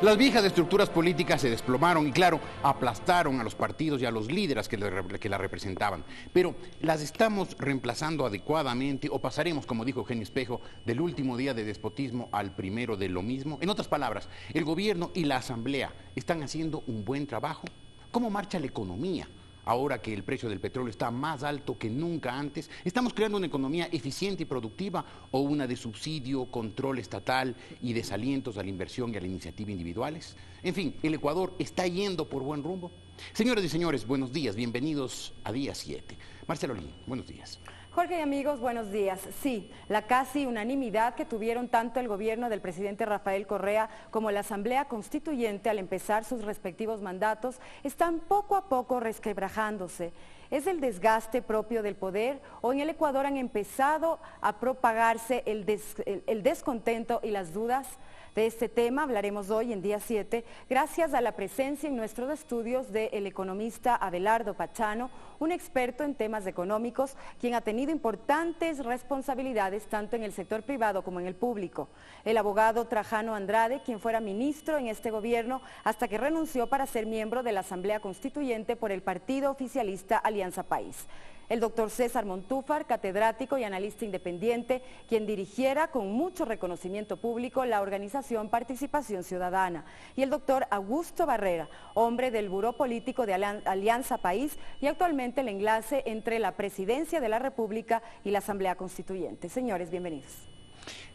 Las viejas estructuras políticas se desplomaron y, claro, aplastaron a los partidos y a los líderes que la representaban. Pero, ¿las estamos reemplazando adecuadamente o pasaremos, como dijo Eugenio Espejo, del último día de despotismo al primero de lo mismo? En otras palabras, ¿el gobierno y la asamblea están haciendo un buen trabajo? ¿Cómo marcha la economía? Ahora que el precio del petróleo está más alto que nunca antes, ¿estamos creando una economía eficiente y productiva o una de subsidio, control estatal y desalientos a la inversión y a la iniciativa individuales? En fin, ¿el Ecuador está yendo por buen rumbo? Señoras y señores, buenos días, bienvenidos a Día 7. Marcelo Lin, buenos días. Jorge y amigos, buenos días. Sí, la casi unanimidad que tuvieron tanto el gobierno del presidente Rafael Correa como la Asamblea Constituyente al empezar sus respectivos mandatos están poco a poco resquebrajándose. ¿Es el desgaste propio del poder o en el Ecuador han empezado a propagarse el descontento y las dudas? De este tema hablaremos hoy en Día 7, gracias a la presencia en nuestros estudios del economista Abelardo Pachano, un experto en temas económicos, quien ha tenido importantes responsabilidades tanto en el sector privado como en el público. El abogado Trajano Andrade, quien fuera ministro en este gobierno hasta que renunció para ser miembro de la Asamblea Constituyente por el partido oficialista Alianza País. El doctor César Montúfar, catedrático y analista independiente, quien dirigiera con mucho reconocimiento público la organización Participación Ciudadana. Y el doctor Augusto Barrera, hombre del Buró Político de Alianza País y actualmente el enlace entre la Presidencia de la República y la Asamblea Constituyente. Señores, bienvenidos.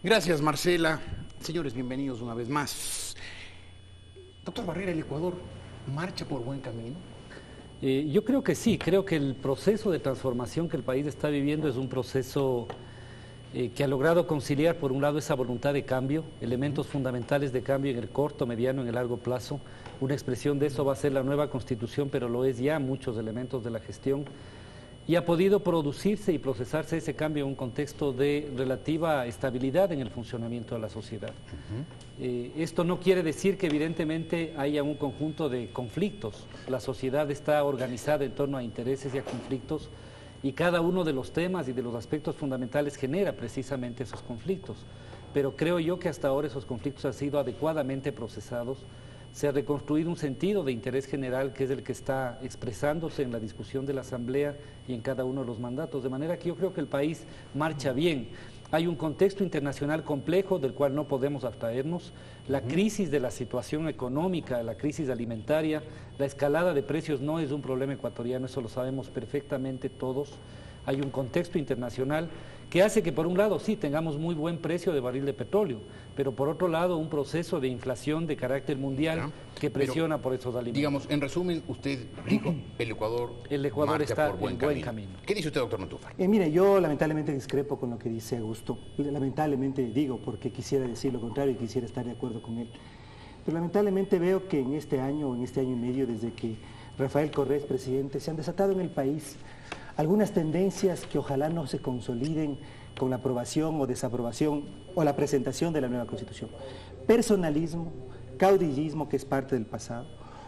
Gracias, Marcela. Señores, bienvenidos una vez más. Doctor Barrera, ¿el Ecuador marcha por buen camino? Yo creo que sí, creo que el proceso de transformación que el país está viviendo es un proceso que ha logrado conciliar por un lado esa voluntad de cambio, elementos fundamentales de cambio en el corto, mediano, en el largo plazo. Una expresión de eso va a ser la nueva Constitución, pero lo es ya muchos elementos de la gestión. Y ha podido producirse y procesarse ese cambio en un contexto de relativa estabilidad en el funcionamiento de la sociedad. Esto no quiere decir que evidentemente haya un conjunto de conflictos. La sociedad está organizada en torno a intereses y a conflictos y cada uno de los temas y de los aspectos fundamentales genera precisamente esos conflictos. Pero creo yo que hasta ahora esos conflictos han sido adecuadamente procesados. Se ha reconstruido un sentido de interés general que es el que está expresándose en la discusión de la Asamblea y en cada uno de los mandatos, de manera que yo creo que el país marcha bien. Hay un contexto internacional complejo del cual no podemos abstraernos, la crisis de la situación económica, la crisis alimentaria, la escalada de precios no es un problema ecuatoriano, eso lo sabemos perfectamente todos. Hay un contexto internacional que hace que por un lado sí tengamos muy buen precio de barril de petróleo, pero por otro lado un proceso de inflación de carácter mundial que presiona por esos alimentos. Digamos, en resumen, usted dijo, el Ecuador está por buen camino. ¿Qué dice usted, doctor Montúfar? Mire, yo lamentablemente discrepo con lo que dice Augusto. Lamentablemente digo, porque quisiera decir lo contrario y quisiera estar de acuerdo con él. Pero lamentablemente veo que en este año y medio, desde que Rafael Correa es presidente, se han desatado en el país algunas tendencias que ojalá no se consoliden con la aprobación o desaprobación o la presentación de la nueva Constitución. Personalismo, caudillismo que es parte del pasado,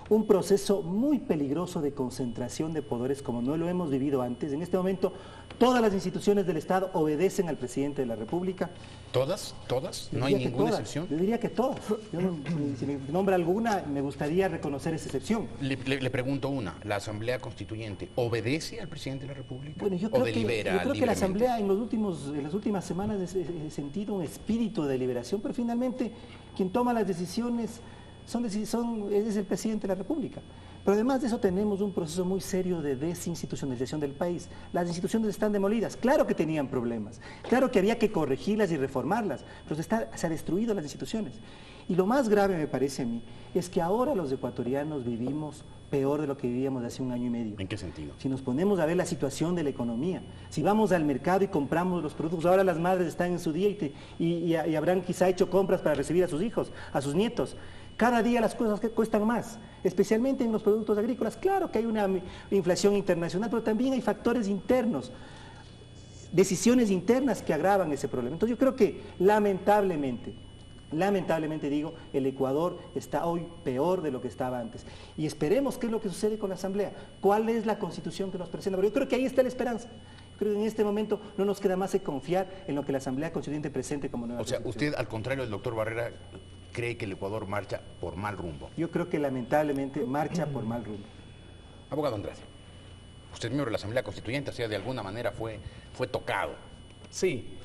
un proceso muy peligroso de concentración de poderes como no lo hemos vivido antes. En este momento todas las instituciones del Estado obedecen al presidente de la República. ¿Todas? ¿Todas? ¿No hay ninguna excepción? Yo diría que todas. Si me nombra alguna, me gustaría reconocer esa excepción. Le pregunto una, ¿la Asamblea Constituyente obedece al presidente de la República? Bueno, yo creo que la Asamblea en las últimas semanas he sentido un espíritu de deliberación, pero finalmente quien toma las decisiones es el presidente de la República. Pero además de eso tenemos un proceso muy serio de desinstitucionalización del país. Las instituciones están demolidas, claro que tenían problemas, claro que había que corregirlas y reformarlas, pero se ha destruido las instituciones. Y lo más grave me parece a mí es que ahora los ecuatorianos vivimos peor de lo que vivíamos hace un año y medio. ¿En qué sentido? Si nos ponemos a ver la situación de la economía, si vamos al mercado y compramos los productos, ahora las madres están en su día y habrán quizá hecho compras para recibir a sus hijos, a sus nietos. Cada día las cosas cuestan más, especialmente en los productos agrícolas. Claro que hay una inflación internacional, pero también hay factores internos, decisiones internas que agravan ese problema. Entonces yo creo que lamentablemente digo, el Ecuador está hoy peor de lo que estaba antes. Y esperemos qué es lo que sucede con la Asamblea, cuál es la Constitución que nos presenta. Pero yo creo que ahí está la esperanza. Creo que en este momento no nos queda más que confiar en lo que la Asamblea Constituyente presente como nueva Constitución. O sea, usted, al contrario del doctor Barrera, cree que el Ecuador marcha por mal rumbo? Yo creo que lamentablemente marcha por mal rumbo. Abogado Andrade, usted es miembro de la Asamblea Constituyente, o sea, de alguna manera fue tocado. Sí,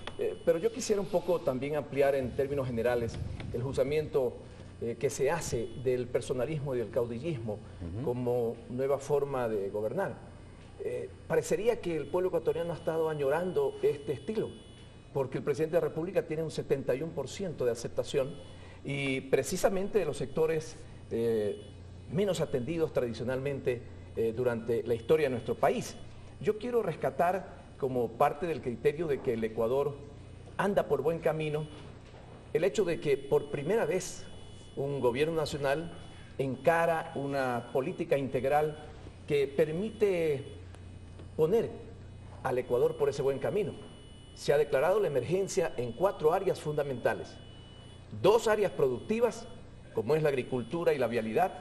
pero yo quisiera un poco también ampliar en términos generales el juzgamiento que se hace del personalismo y del caudillismo como nueva forma de gobernar. Parecería que el pueblo ecuatoriano ha estado añorando este estilo, porque el presidente de la República tiene un 71% de aceptación y precisamente de los sectores menos atendidos tradicionalmente durante la historia de nuestro país. Yo quiero rescatar como parte del criterio de que el Ecuador anda por buen camino el hecho de que por primera vez un gobierno nacional encara una política integral que permite poner al Ecuador por ese buen camino. Se ha declarado la emergencia en 4 áreas fundamentales. 2 áreas productivas, como es la agricultura y la vialidad,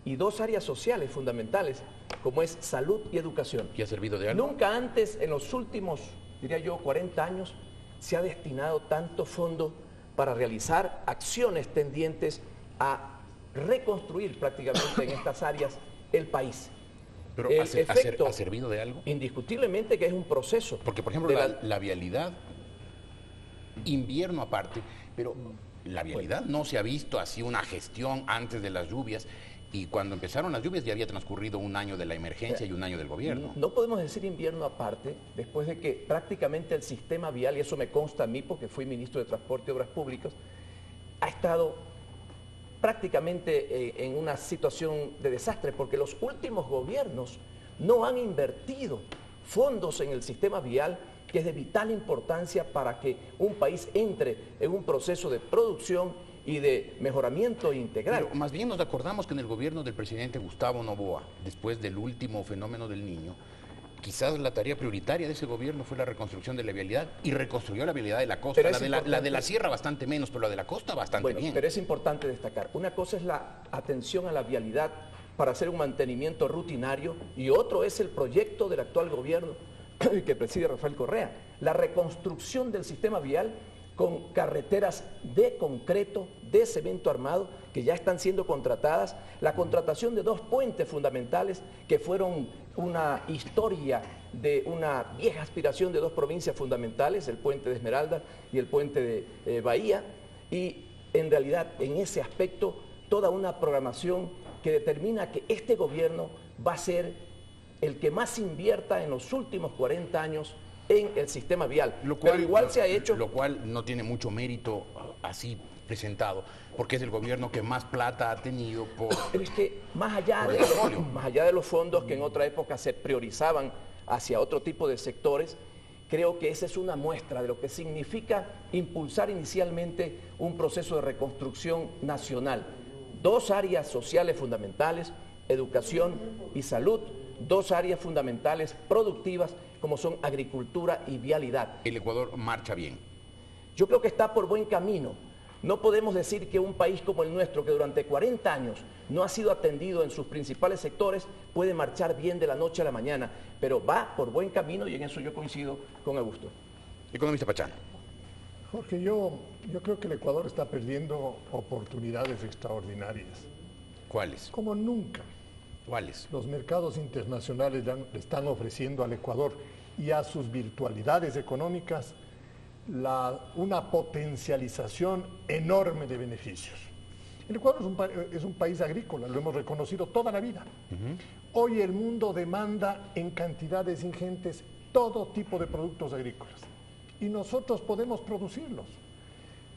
y 2 áreas sociales fundamentales, como es salud y educación. ¿Y ha servido de algo? Nunca antes, en los últimos, diría yo, 40 años, se ha destinado tanto fondo para realizar acciones tendientes a reconstruir prácticamente en estas áreas el país. Pero ¿ha servido de algo? Indiscutiblemente que es un proceso. Porque, por ejemplo, la vialidad, invierno aparte, pero la vialidad no se ha visto así una gestión antes de las lluvias, y cuando empezaron las lluvias ya había transcurrido un año de la emergencia y un año del gobierno. No podemos decir invierno aparte, después de que prácticamente el sistema vial, y eso me consta a mí porque fui ministro de Transporte y Obras Públicas, ha estado prácticamente en una situación de desastre, porque los últimos gobiernos no han invertido fondos en el sistema vial, que es de vital importancia para que un país entre en un proceso de producción y de mejoramiento integral. Pero más bien nos acordamos que en el gobierno del presidente Gustavo Noboa, después del último fenómeno del Niño, quizás la tarea prioritaria de ese gobierno fue la reconstrucción de la vialidad, y reconstruyó la vialidad de la costa, la de la sierra bastante menos, pero la de la costa bastante bien. Pero es importante destacar, una cosa es la atención a la vialidad para hacer un mantenimiento rutinario, y otro es el proyecto del actual gobierno que preside Rafael Correa, la reconstrucción del sistema vial con carreteras de concreto, de cemento armado, que ya están siendo contratadas, la contratación de 2 puentes fundamentales que fueron una historia de una vieja aspiración de 2 provincias fundamentales, el puente de Esmeralda y el puente de Bahía, y en realidad en ese aspecto toda una programación que determina que este gobierno va a ser el que más invierta en los últimos 40 años en el sistema vial, pero igual se ha hecho. Lo cual no tiene mucho mérito así presentado, porque es el gobierno que más plata ha tenido por... Pero es que más allá de los fondos que en otra época se priorizaban hacia otro tipo de sectores, creo que esa es una muestra de lo que significa impulsar inicialmente un proceso de reconstrucción nacional. 2 áreas sociales fundamentales, educación y salud, 2 áreas fundamentales productivas como son agricultura y vialidad. El Ecuador marcha bien. Yo creo que está por buen camino. No podemos decir que un país como el nuestro, que durante 40 años no ha sido atendido en sus principales sectores, puede marchar bien de la noche a la mañana, pero va por buen camino, y en eso yo coincido con Augusto. Economista Pachano. Jorge, yo creo que el Ecuador está perdiendo oportunidades extraordinarias. ¿Cuáles? Como nunca. ¿Cuáles? Los mercados internacionales le están ofreciendo al Ecuador y a sus virtualidades económicas una potencialización enorme de beneficios. El Ecuador es un país agrícola, lo hemos reconocido toda la vida. Hoy el mundo demanda en cantidades ingentes todo tipo de productos agrícolas, y nosotros podemos producirlos.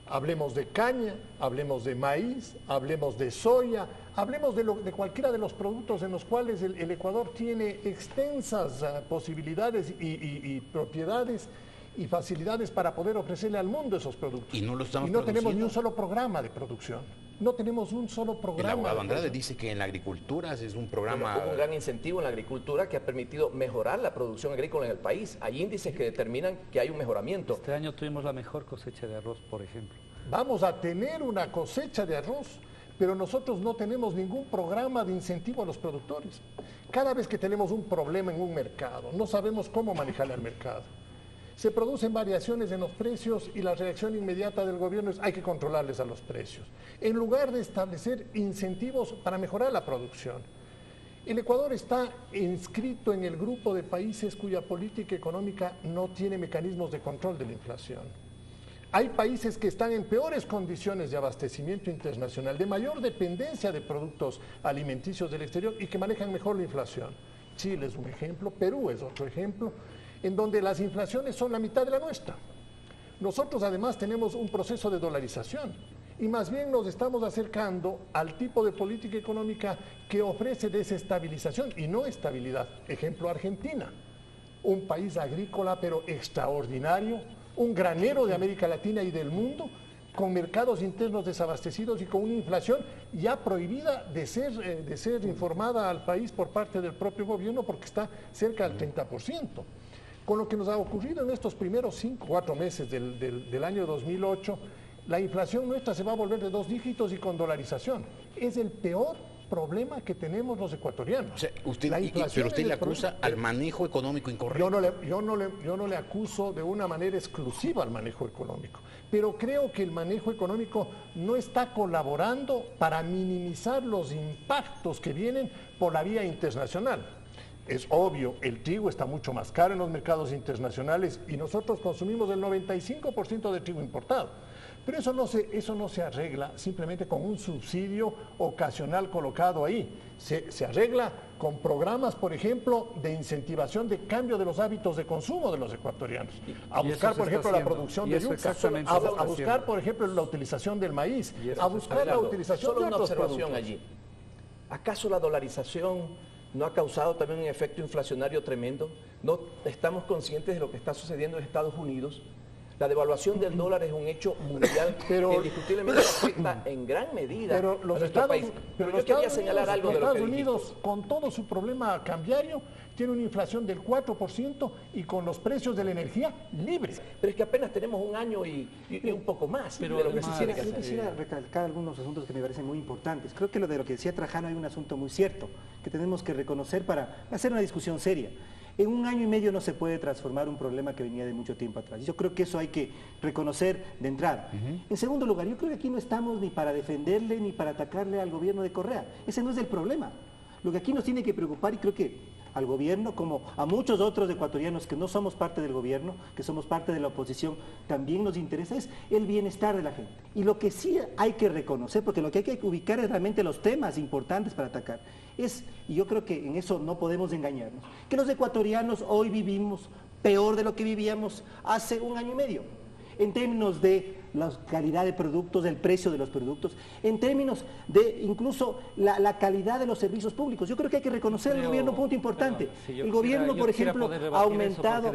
Hablemos de caña, hablemos de maíz, hablemos de soya, hablemos de cualquiera de los productos en los cuales el Ecuador tiene extensas posibilidades y propiedades y facilidades para poder ofrecerle al mundo esos productos. Y no lo estamos tenemos ni un solo programa de producción. No tenemos un solo programa. El abogado Andrade dice que en la agricultura es un programa... Hubo un gran incentivo en la agricultura que ha permitido mejorar la producción agrícola en el país. Hay índices que determinan que hay un mejoramiento. Este año tuvimos la mejor cosecha de arroz, por ejemplo. Vamos a tener una cosecha de arroz, pero nosotros no tenemos ningún programa de incentivo a los productores. Cada vez que tenemos un problema en un mercado, no sabemos cómo manejar el mercado. Se producen variaciones en los precios y la reacción inmediata del gobierno es hay que controlarles a los precios, en lugar de establecer incentivos para mejorar la producción. El Ecuador está inscrito en el grupo de países cuya política económica no tiene mecanismos de control de la inflación. Hay países que están en peores condiciones de abastecimiento internacional, de mayor dependencia de productos alimenticios del exterior y que manejan mejor la inflación. Chile es un ejemplo, Perú es otro ejemplo, en donde las inflaciones son la mitad de la nuestra. Nosotros además tenemos un proceso de dolarización y más bien nos estamos acercando al tipo de política económica que ofrece desestabilización y no estabilidad. Ejemplo, Argentina, un país agrícola pero extraordinario, un granero de América Latina y del mundo, con mercados internos desabastecidos y con una inflación ya prohibida de ser informada al país por parte del propio gobierno porque está cerca del 30%. Con lo que nos ha ocurrido en estos primeros 4 meses del año 2008, la inflación nuestra se va a volver de 2 dígitos y con dolarización. Es el peor problema que tenemos los ecuatorianos. O sea, pero usted le acusa al manejo económico incorrecto. Yo no le acuso de una manera exclusiva al manejo económico, pero creo que el manejo económico no está colaborando para minimizar los impactos que vienen por la vía internacional. Es obvio, el trigo está mucho más caro en los mercados internacionales y nosotros consumimos el 95% de trigo importado. Pero eso no se arregla simplemente con un subsidio ocasional colocado ahí. Se arregla con programas, por ejemplo, de incentivación de cambio de los hábitos de consumo de los ecuatorianos. A buscar, por ejemplo, la producción de yuca, a buscar, por ejemplo, la utilización del maíz, a buscar la utilización de otros productos. Allí. ¿Acaso la dolarización no ha causado también un efecto inflacionario tremendo? ¿No estamos conscientes de lo que está sucediendo en Estados Unidos? La devaluación del dólar es un hecho mundial que indiscutiblemente afecta en gran medida a nuestro país. Pero yo quería señalar algo de lo que Estados Unidos, con todo su problema cambiario, tiene una inflación del 4% y con los precios de la energía libres. Pero es que apenas tenemos un año y un poco más. Pero yo quisiera recalcar algunos asuntos que me parecen muy importantes. Creo que lo de lo que decía Trajano hay un asunto muy cierto que tenemos que reconocer para hacer una discusión seria. En 1 año y medio no se puede transformar un problema que venía de mucho tiempo atrás. Yo creo que eso hay que reconocer de entrada. En segundo lugar, yo creo que aquí no estamos ni para defenderle ni para atacarle al gobierno de Correa. Ese no es el problema. Lo que aquí nos tiene que preocupar, y creo que al gobierno, como a muchos otros ecuatorianos que no somos parte del gobierno, que somos parte de la oposición, también nos interesa es el bienestar de la gente. Y lo que sí hay que reconocer, porque lo que hay que ubicar es realmente los temas importantes para atacar, y yo creo que en eso no podemos engañarnos, que los ecuatorianos hoy vivimos peor de lo que vivíamos hace 1 año y medio, en términos de la calidad de productos, del precio de los productos, en términos de incluso la calidad de los servicios públicos. Yo creo que hay que reconocer al gobierno un punto importante. El gobierno, por ejemplo, ha aumentado,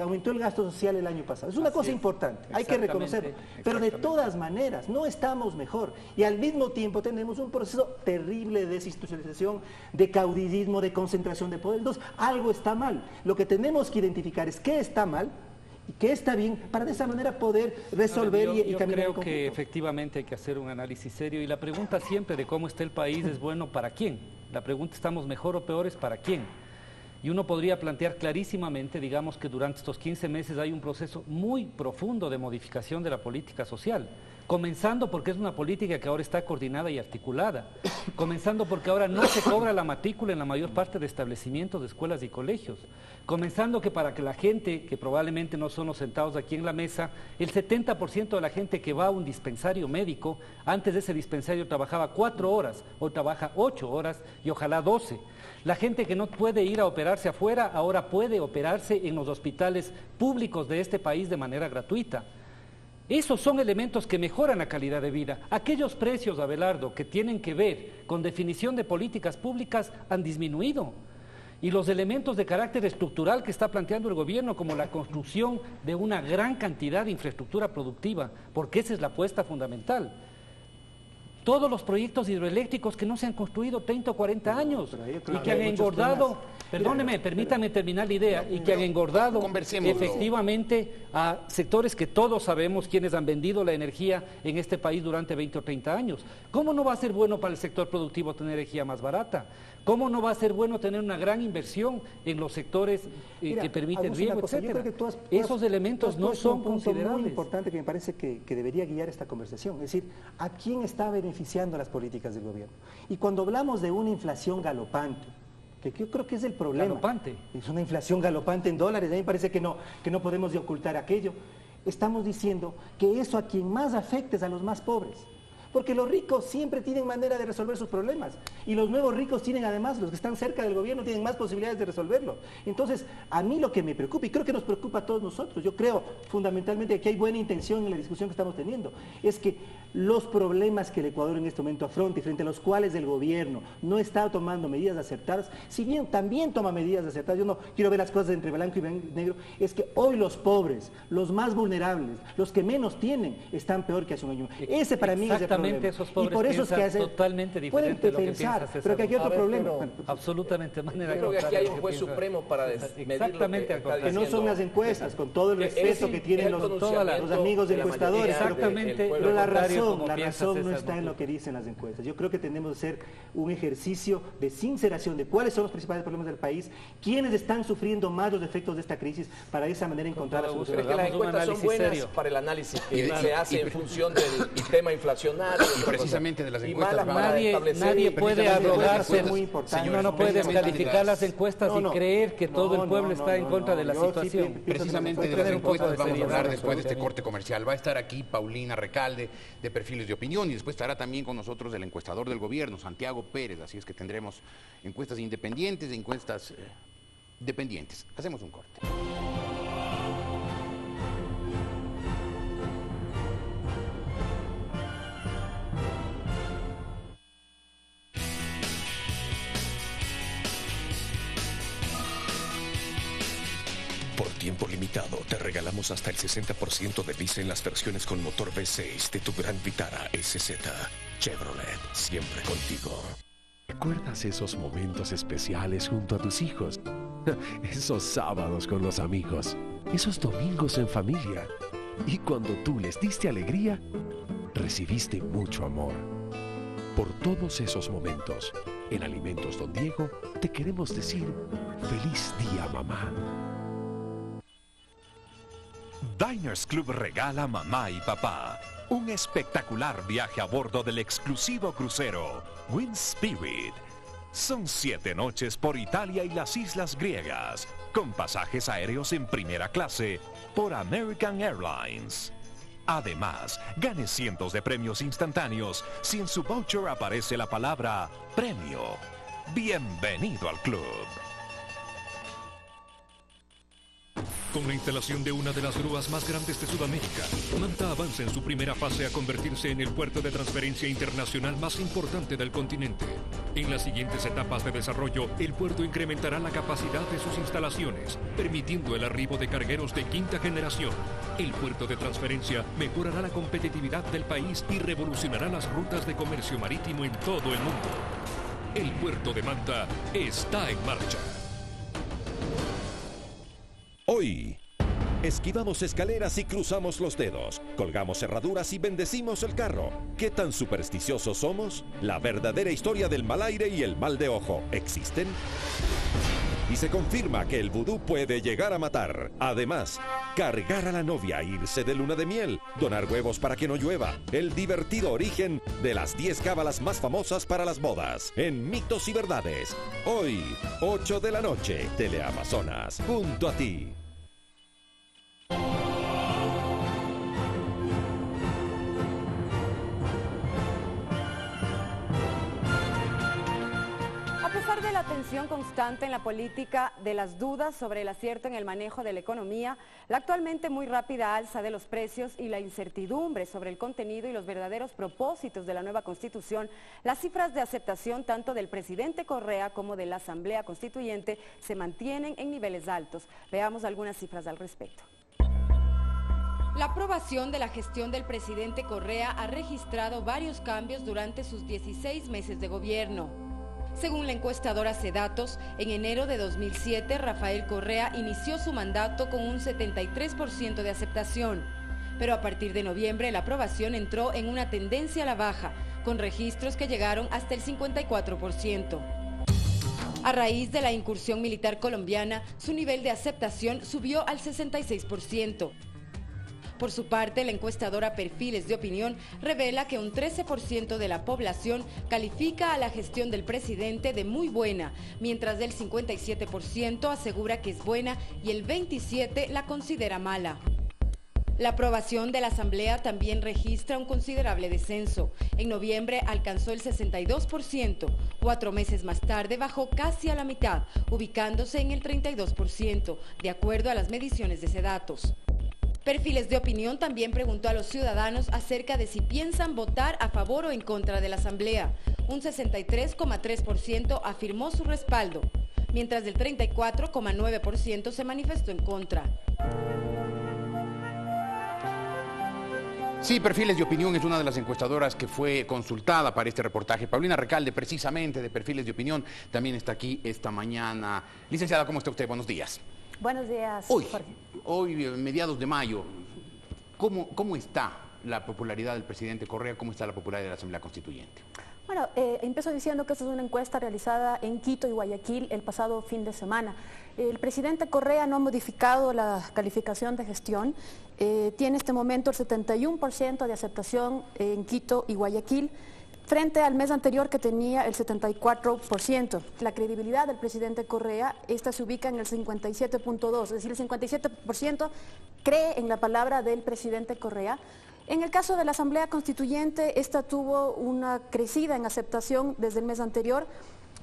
aumentó el gasto social el año pasado. Es una cosa importante, hay que reconocerlo. Pero de todas maneras, no estamos mejor. Y al mismo tiempo tenemos un proceso terrible de desinstitucionalización, de caudillismo, de concentración de poder. Entonces, algo está mal. Lo que tenemos que identificar es qué está mal y qué está bien, para de esa manera poder resolver y caminar. Yo creo que efectivamente hay que hacer un análisis serio y la pregunta siempre de cómo está el país es bueno, ¿para quién? La pregunta, ¿estamos mejor o peores? ¿Para quién? Y uno podría plantear clarísimamente, digamos, que durante estos 15 meses hay un proceso muy profundo de modificación de la política social. Comenzando porque es una política que ahora está coordinada y articulada. Comenzando porque ahora no se cobra la matrícula en la mayor parte de establecimientos de escuelas y colegios. Comenzando que para que la gente, que probablemente no son los sentados aquí en la mesa, el 70% de la gente que va a un dispensario médico, antes de ese dispensario trabajaba 4 horas, hoy trabaja 8 horas y ojalá 12. La gente que no puede ir a operarse afuera, ahora puede operarse en los hospitales públicos de este país de manera gratuita. Esos son elementos que mejoran la calidad de vida. Aquellos precios, Abelardo, que tienen que ver con definición de políticas públicas han disminuido. Y los elementos de carácter estructural que está planteando el gobierno, como la construcción de una gran cantidad de infraestructura productiva, porque esa es la apuesta fundamental. todos los proyectos hidroeléctricos que no se han construido 30 o 40 años y que han hay muchos engordado, temas. perdóneme, permítame terminar la idea, y que han engordado Conversémoslo. efectivamente a sectores que todos sabemos quienes han vendido la energía en este país durante 20 o 30 años. ¿Cómo no va a ser bueno para el sector productivo tener energía más barata? ¿Cómo no va a ser bueno tener una gran inversión en los sectores que permiten hagamos riego, una cosa, yo etcétera? creo que tú has Esos elementos no puesto son un punto muy considerables. importante que me parece que debería guiar esta conversación, es decir, ¿a quién está beneficiando las políticas del gobierno? Y cuando hablamos de una inflación galopante, que yo creo que es el problema. Galopante. Es una inflación galopante en dólares, a mí me parece que no podemos de ocultar aquello. Estamos diciendo que eso a quien más afecta es a los más pobres. Porque los ricos siempre tienen manera de resolver sus problemas. Y los nuevos ricos tienen además, los que están cerca del gobierno, tienen más posibilidades de resolverlo. Entonces, a mí lo que me preocupa, y creo que nos preocupa a todos nosotros, yo creo fundamentalmente que hay buena intención en la discusión que estamos teniendo, es que los problemas que el Ecuador en este momento afronta y frente a los cuales el gobierno no está tomando medidas acertadas, si bien también toma medidas acertadas, yo no quiero ver las cosas entre blanco y negro, es que hoy los pobres, los más vulnerables, los que menos tienen, están peor que hace un año. Ese para mí es el problema. Esos pobres y por eso es que piensan hace, totalmente pueden diferente de lo que pensar, piensa César. pero que aquí hay otro A ver, problema. pero- Bueno, Absolutamente de manera Yo creo que aquí contraria hay a lo un que juez piensa. supremo para medir lo Exactamente que al está contrario. que no son las encuestas, con todo el respeto que tienen los amigos de la encuestadores, mayoría Exactamente, del pueblo. pero la contrario, razón, como la piensa razón no César está en Montiel. lo que dicen las encuestas. Yo creo que tenemos que hacer un ejercicio de sinceración de cuáles son los principales problemas del país, quiénes están sufriendo más los efectos de esta crisis, para de esa manera encontrar la todo solución. ¿Cree que las Hagamos un encuestas son análisis buenas serio. para el análisis que Y- se hace en función del tema inflacionario? Y precisamente de las y encuestas malas va- para Nadie puede puede precisamente arrogarse, es muy importante. uno no puede Precisamente descalificar las- las encuestas y creer que todo el pueblo está en contra de la yo sí situación. pienso Precisamente que de las tener un poco encuestas de vamos a seriedad, hablar después de este absolutamente. corte comercial. Va a estar aquí Paulina Recalde de Perfiles de Opinión y después estará también con nosotros el encuestador del gobierno, Santiago Pérez. Así es que tendremos encuestas independientes e encuestas dependientes. Hacemos un corte. Por tiempo limitado, te regalamos hasta el 60% de visa en las versiones con motor V6 de tu Grand Vitara SZ. Chevrolet, siempre contigo. ¿Recuerdas esos momentos especiales junto a tus hijos? Esos sábados con los amigos, esos domingos en familia. Y cuando tú les diste alegría, recibiste mucho amor. Por todos esos momentos, en Alimentos Don Diego, te queremos decir feliz día, mamá. Diners Club regala a mamá y papá un espectacular viaje a bordo del exclusivo crucero Wind Spirit. Son 7 noches por Italia y las islas griegas, con pasajes aéreos en primera clase por American Airlines. Además, gane cientos de premios instantáneos si en su voucher aparece la palabra premio. Bienvenido al club. Con la instalación de una de las grúas más grandes de Sudamérica, Manta avanza en su primera fase a convertirse en el puerto de transferencia internacional más importante del continente. En las siguientes etapas de desarrollo, el puerto incrementará la capacidad de sus instalaciones, permitiendo el arribo de cargueros de quinta generación. El puerto de transferencia mejorará la competitividad del país y revolucionará las rutas de comercio marítimo en todo el mundo. El puerto de Manta está en marcha. Hoy, esquivamos escaleras y cruzamos los dedos, colgamos cerraduras y bendecimos el carro. ¿Qué tan supersticiosos somos? ¿La verdadera historia del mal aire y el mal de ojo existen? Y se confirma que el vudú puede llegar a matar. Además, cargar a la novia e irse de luna de miel, donar huevos para que no llueva, el divertido origen de las 10 cábalas más famosas para las bodas, en Mitos y Verdades. Hoy, 8 de la noche, Teleamazonas, junto a ti. A pesar de la tensión constante en la política, de las dudas sobre el acierto en el manejo de la economía, la actualmente muy rápida alza de los precios y la incertidumbre sobre el contenido y los verdaderos propósitos de la nueva Constitución, las cifras de aceptación tanto del presidente Correa como de la Asamblea Constituyente se mantienen en niveles altos. Veamos algunas cifras al respecto. La aprobación de la gestión del presidente Correa ha registrado varios cambios durante sus 16 meses de gobierno. Según la encuestadora Cedatos, en enero de 2007, Rafael Correa inició su mandato con un 73% de aceptación, pero a partir de noviembre la aprobación entró en una tendencia a la baja, con registros que llegaron hasta el 54%. A raíz de la incursión militar colombiana, su nivel de aceptación subió al 66%. Por su parte, la encuestadora Perfiles de Opinión revela que un 13% de la población califica a la gestión del presidente de muy buena, mientras el 57% asegura que es buena y el 27% la considera mala. La aprobación de la Asamblea también registra un considerable descenso. En noviembre alcanzó el 62%, 4 meses más tarde bajó casi a la mitad, ubicándose en el 32%, de acuerdo a las mediciones de Cedatos. Perfiles de Opinión también preguntó a los ciudadanos acerca de si piensan votar a favor o en contra de la Asamblea. Un 63,3% afirmó su respaldo, mientras el 34,9% se manifestó en contra. Sí, Perfiles de Opinión es una de las encuestadoras que fue consultada para este reportaje. Paulina Recalde, precisamente de Perfiles de Opinión, también está aquí esta mañana. Licenciada, ¿cómo está usted? Buenos días. Buenos días, Jorge. Hoy, mediados de mayo, ¿cómo está la popularidad del presidente Correa? ¿Cómo está la popularidad de la Asamblea Constituyente? Bueno, empiezo diciendo que esta es una encuesta realizada en Quito y Guayaquil el pasado fin de semana. El presidente Correa no ha modificado la calificación de gestión. Tiene en este momento el 71% de aceptación en Quito y Guayaquil, frente al mes anterior que tenía el 74%. La credibilidad del presidente Correa, esta se ubica en el 57.2%, es decir, el 57% cree en la palabra del presidente Correa. En el caso de la Asamblea Constituyente, esta tuvo una crecida en aceptación desde el mes anterior.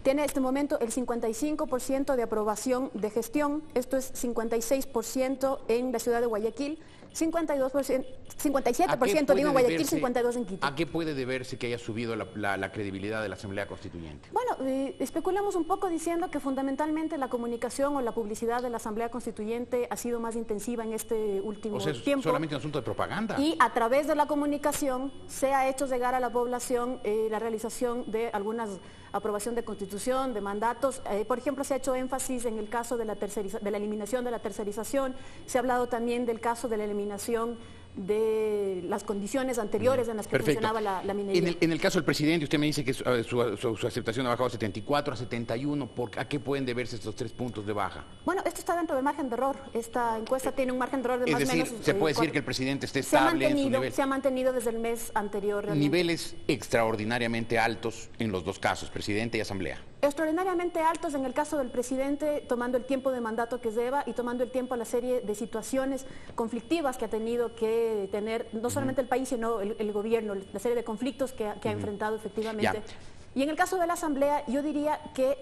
Tiene en este momento el 55% de aprobación de gestión, esto es 56% en la ciudad de Guayaquil, 57% digo en Guayaquil, 52% en Quito. ¿A qué puede deberse que haya subido la credibilidad de la Asamblea Constituyente? Bueno, especulamos un poco diciendo que fundamentalmente la comunicación o la publicidad de la Asamblea Constituyente ha sido más intensiva en este último tiempo. Solamente un asunto de propaganda. Y a través de la comunicación se ha hecho llegar a la población la realización de algunas aprobación de constitución, de mandatos. Por ejemplo, se ha hecho énfasis en el caso de la eliminación de la tercerización. Se ha hablado también del caso de la eliminación de las condiciones anteriores en las que funcionaba la minería. En el caso del presidente, usted me dice que su aceptación ha bajado de 74 a 71. ¿A qué pueden deberse estos 3 puntos de baja? Bueno, esto está dentro del margen de error. Esta encuesta tiene un margen de error de más o menos... Es decir, se puede decir que el presidente esté estable en su nivel. Se ha mantenido desde el mes anterior. Realmente. Niveles extraordinariamente altos en los dos casos, presidente y asamblea. Extraordinariamente altos en el caso del presidente, tomando el tiempo de mandato que lleva y tomando el tiempo a la serie de situaciones conflictivas que ha tenido que tener no solamente el país, sino el gobierno, la serie de conflictos que ha enfrentado efectivamente. Y en el caso de la Asamblea, yo diría que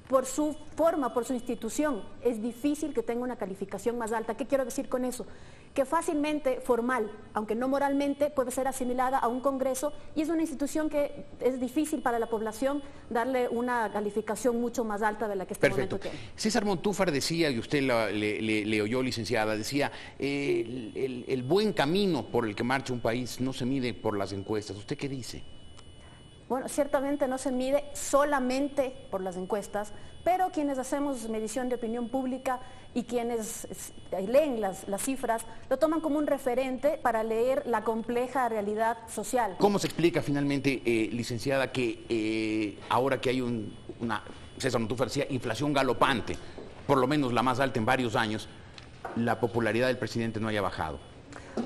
por su forma, por su institución, es difícil que tenga una calificación más alta. ¿Qué quiero decir con eso? Que fácilmente, formal, aunque no moralmente, puede ser asimilada a un Congreso y es una institución que es difícil para la población darle una calificación mucho más alta de la que este momento tiene. César Montúfar decía, y usted le oyó, licenciada, decía, el buen camino por el que marcha un país no se mide por las encuestas. ¿Usted qué dice? Bueno, ciertamente no se mide solamente por las encuestas, pero quienes hacemos medición de opinión pública y quienes leen las cifras, lo toman como un referente para leer la compleja realidad social. ¿Cómo se explica finalmente, licenciada, que ahora que hay César Montúfar decía, inflación galopante, por lo menos la más alta en varios años, la popularidad del presidente no haya bajado?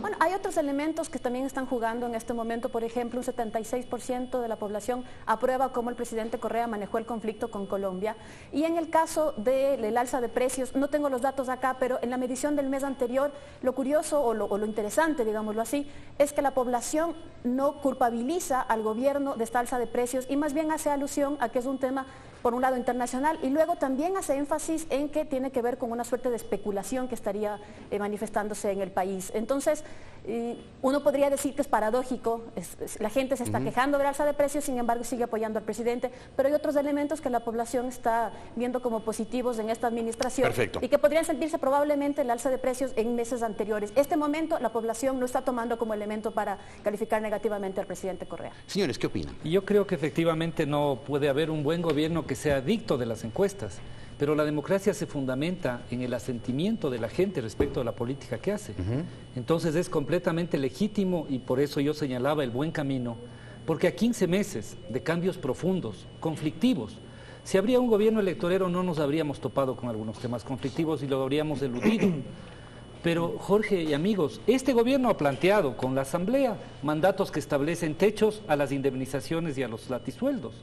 Bueno, hay otros elementos que también están jugando en este momento. Por ejemplo, un 76% de la población aprueba cómo el presidente Correa manejó el conflicto con Colombia. Y en el caso del alza de precios, no tengo los datos acá, pero en la medición del mes anterior, lo curioso o lo interesante, digámoslo así, es que la población no culpabiliza al gobierno de esta alza de precios y más bien hace alusión a que es un tema por un lado internacional, y luego también hace énfasis en que tiene que ver con una suerte de especulación que estaría manifestándose en el país. Entonces, uno podría decir que es paradójico, la gente se está quejando del alza de precios, sin embargo sigue apoyando al presidente, pero hay otros elementos que la población está viendo como positivos en esta administración. Perfecto. Y que podrían sentirse probablemente el alza de precios en meses anteriores. Este momento la población no está tomando como elemento para calificar negativamente al presidente Correa. Señores, ¿qué opinan? Yo creo que efectivamente no puede haber un buen gobierno que sea adicto de las encuestas, pero la democracia se fundamenta en el asentimiento de la gente respecto a la política que hace. Entonces es completamente legítimo, y por eso yo señalaba el buen camino, porque a 15 meses de cambios profundos, conflictivos, si habría un gobierno electorero no nos habríamos topado con algunos temas conflictivos y lo habríamos eludido. Pero, Jorge y amigos, este gobierno ha planteado con la Asamblea mandatos que establecen techos a las indemnizaciones y a los latisueldos.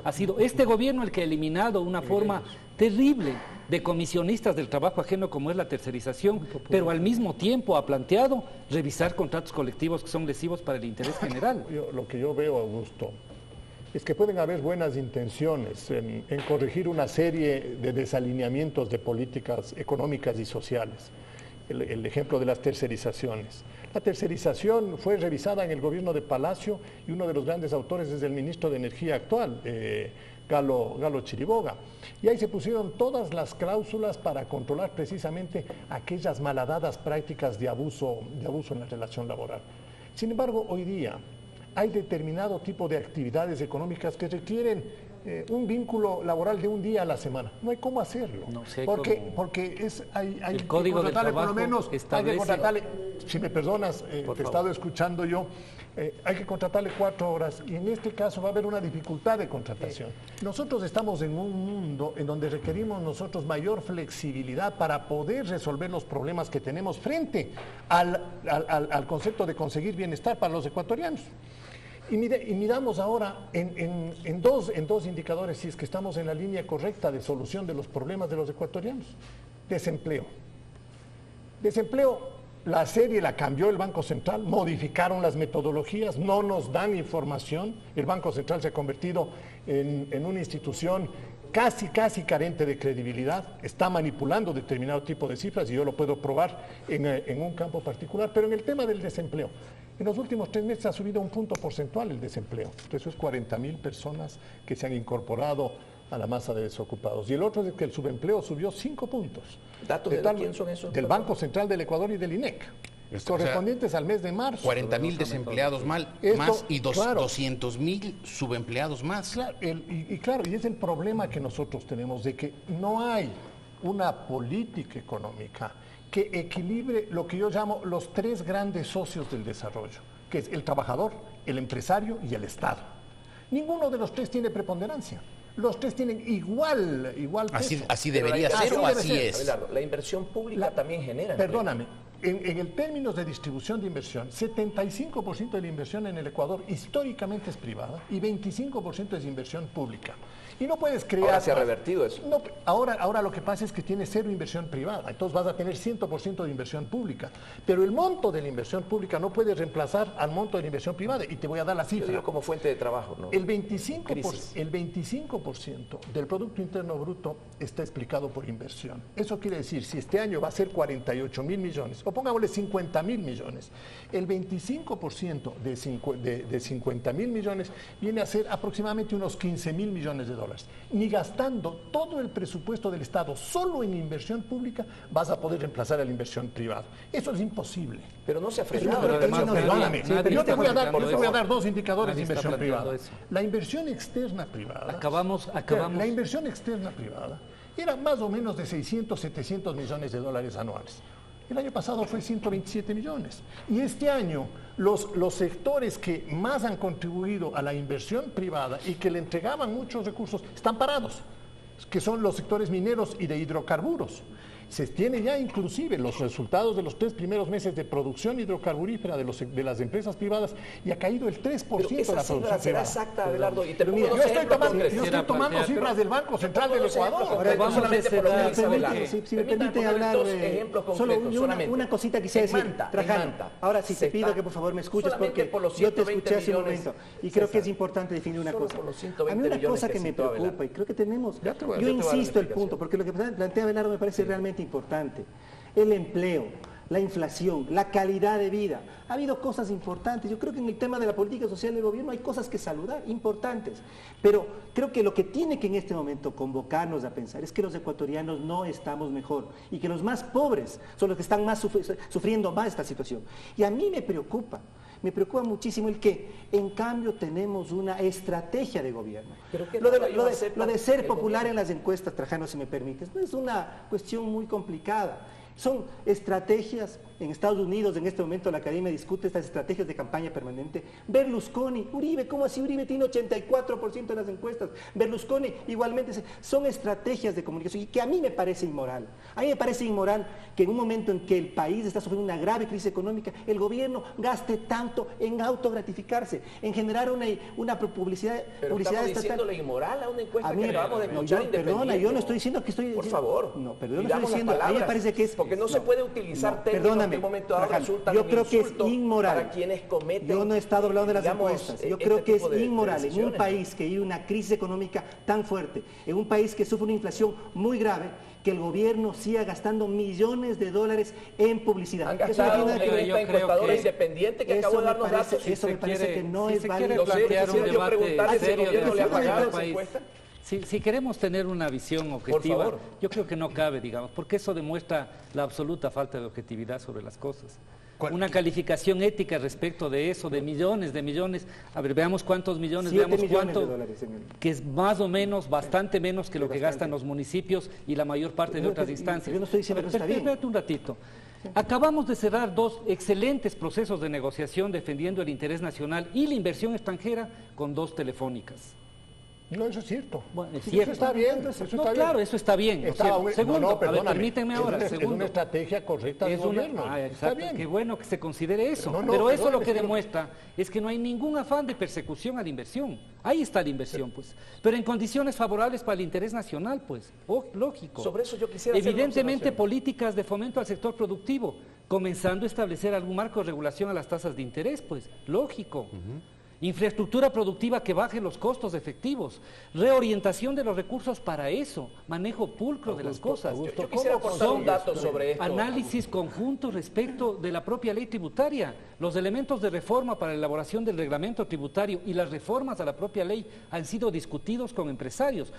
Ha sido este gobierno el que ha eliminado una forma terrible de comisionistas del trabajo ajeno como es la tercerización, pero al mismo tiempo ha planteado revisar contratos colectivos que son lesivos para el interés general. Lo que yo veo, Augusto, es que pueden haber buenas intenciones en corregir una serie de desalineamientos de políticas económicas y sociales. El ejemplo de las tercerizaciones. La tercerización fue revisada en el gobierno de Palacio y uno de los grandes autores es el ministro de Energía actual, Galo Chiriboga. Y ahí se pusieron todas las cláusulas para controlar precisamente aquellas malhadadas prácticas de abuso en la relación laboral. Sin embargo, hoy día hay determinado tipo de actividades económicas que requieren un vínculo laboral de un día a la semana. No hay cómo hacerlo. No sé porque hay el código que contratarle del por lo menos, hay que contratarle, si me perdonas, te he estado escuchando yo, hay que contratarle 4 horas y en este caso va a haber una dificultad de contratación. Nosotros estamos en un mundo en donde requerimos nosotros mayor flexibilidad para poder resolver los problemas que tenemos frente al concepto de conseguir bienestar para los ecuatorianos. Y miramos ahora en dos indicadores si es que estamos en la línea correcta de solución de los problemas de los ecuatorianos. Desempleo. La serie la cambió el Banco Central, modificaron las metodologías, no nos dan información. El Banco Central se ha convertido en una institución casi carente de credibilidad, está manipulando determinado tipo de cifras y yo lo puedo probar en un campo particular, pero en el tema del desempleo. En los últimos 3 meses ha subido un punto porcentual el desempleo. Eso es 40.000 personas que se han incorporado a la masa de desocupados. Y el otro es que el subempleo subió 5 puntos. ¿Datos de quién son esos? Del Banco Central del Ecuador y del INEC. Correspondientes al mes de marzo. 40.000 desempleados más y 200.000 subempleados más. Claro, y es el problema que nosotros tenemos de que no hay una política económica que equilibre lo que yo llamo los 3 grandes socios del desarrollo, que es el trabajador, el empresario y el Estado. Ninguno de los 3 tiene preponderancia. Los 3 tienen igual peso. Así debería ser o así es. Abelardo, la inversión pública también genera. Perdóname, en el términos de distribución de inversión, 75% de la inversión en el Ecuador históricamente es privada y 25% es inversión pública. Y no puedes crear... Ahora se ha revertido eso. No, ahora lo que pasa es que tiene 0 inversión privada, entonces vas a tener 100% de inversión pública. Pero el monto de la inversión pública no puede reemplazar al monto de la inversión privada, y te voy a dar la cifra. Yo digo como fuente de trabajo, ¿no? El 25% del Producto Interno Bruto está explicado por inversión. Eso quiere decir, si este año va a ser 48.000 millones, o pongámosle 50.000 millones, el 25% de 50.000 millones viene a ser aproximadamente unos 15.000 millones de dólares. Ni gastando todo el presupuesto del Estado solo en inversión pública vas a poder reemplazar a la inversión privada. Eso es imposible. Pero no se ha frenado. Perdóname. Yo te voy a dar 2 indicadores de inversión privada. La inversión externa privada. Acabamos. La inversión externa privada era más o menos de 600, 700 millones de dólares anuales. El año pasado fue 127 millones. Y este año los sectores que más han contribuido a la inversión privada y que le entregaban muchos recursos están parados, que son los sectores mineros y de hidrocarburos. Se tiene ya inclusive los resultados de los 3 primeros meses de producción hidrocarburífera de las empresas privadas y ha caído el 3% de la producción será privada. exacta, Abelardo. Y te pongo Yo dos estoy ejemplos tomando concretos. cifras del Banco Central del Ecuador. Ahora, vamos a si me permite hablar, solo solamente. una cosita quisiera decir, Trajano. Ahora sí te pido que por favor me escuches porque yo te escuché hace un momento y creo que es importante definir una cosa. A mí una cosa que me preocupa y creo que tenemos, yo insisto el punto, porque lo que plantea Abelardo me parece realmente importante. El empleo, la inflación, la calidad de vida. Ha habido cosas importantes. Yo creo que en el tema de la política social del gobierno hay cosas que saludar, importantes. Pero creo que lo que tiene que en este momento convocarnos a pensar es que los ecuatorianos no estamos mejor y que los más pobres son los que están más sufriendo más esta situación. Y a mí me preocupa muchísimo el que en cambio tenemos una estrategia de gobierno. Lo de ser popular en las encuestas, Trajano, si me permites, no es una cuestión muy complicada. Son estrategias. En Estados Unidos en este momento la academia discute estas estrategias de campaña permanente. Berlusconi, Uribe, ¿cómo así Uribe tiene 84% de las encuestas? Berlusconi igualmente, son estrategias de comunicación y que a mí me parece inmoral. A mí me parece inmoral que en un momento en que el país está sufriendo una grave crisis económica, el gobierno gaste tanto en autogratificarse, en generar una publicidad Pero estamos diciéndole inmoral a una encuesta que acabamos de escuchar. Perdona, yo no estoy diciendo que estoy... Por favor. No, pero yo no estoy diciendo, a mí me parece que es... Porque no se puede utilizar términos que en un momento dado resultan yo creo que es inmoral para quienes cometen. Yo no he estado hablando de las encuestas. Yo creo que es inmoral en un país que vive una crisis económica tan fuerte, en un país que sufre una inflación muy grave, que el gobierno siga gastando millones de dólares en publicidad. Han gastado en esta encuestadora independiente que acabo de darnos datos. Eso me parece que no es válido. Yo preguntarle si el gobierno le ha pagado esa encuesta. Si queremos tener una visión objetiva, yo creo que no cabe, digamos, porque eso demuestra la absoluta falta de objetividad sobre las cosas. Una calificación ética respecto de eso, de millones. A ver, veamos cuántos millones, veamos cuánto, que es más o menos, bastante menos que lo que gastan los municipios y la mayor parte de otras instancias. Yo no estoy diciendo que está bien. Espérate un ratito. Acabamos de cerrar 2 excelentes procesos de negociación defendiendo el interés nacional y la inversión extranjera con 2 telefónicas. No, eso es cierto. Bueno, es sí, cierto. Eso está bien. Claro, eso está bien. Segundo, a ver, permítanme ahora. Es una estrategia correcta del gobierno. Exacto, bien. Qué bueno que se considere eso. Pero eso lo que demuestra es que no hay ningún afán de persecución a la inversión. Ahí está la inversión, pues. Pero en condiciones favorables para el interés nacional, pues. Lógico. Sobre eso yo quisiera evidentemente políticas de fomento al sector productivo, comenzando a establecer algún marco de regulación a las tasas de interés, pues. Lógico. Infraestructura productiva que baje los costos efectivos, reorientación de los recursos para eso, manejo pulcro de las cosas. Yo quisiera aportar un dato sobre esto. Análisis conjunto respecto de la propia ley tributaria. Los elementos de reforma para la elaboración del reglamento tributario y las reformas a la propia ley han sido discutidos con empresarios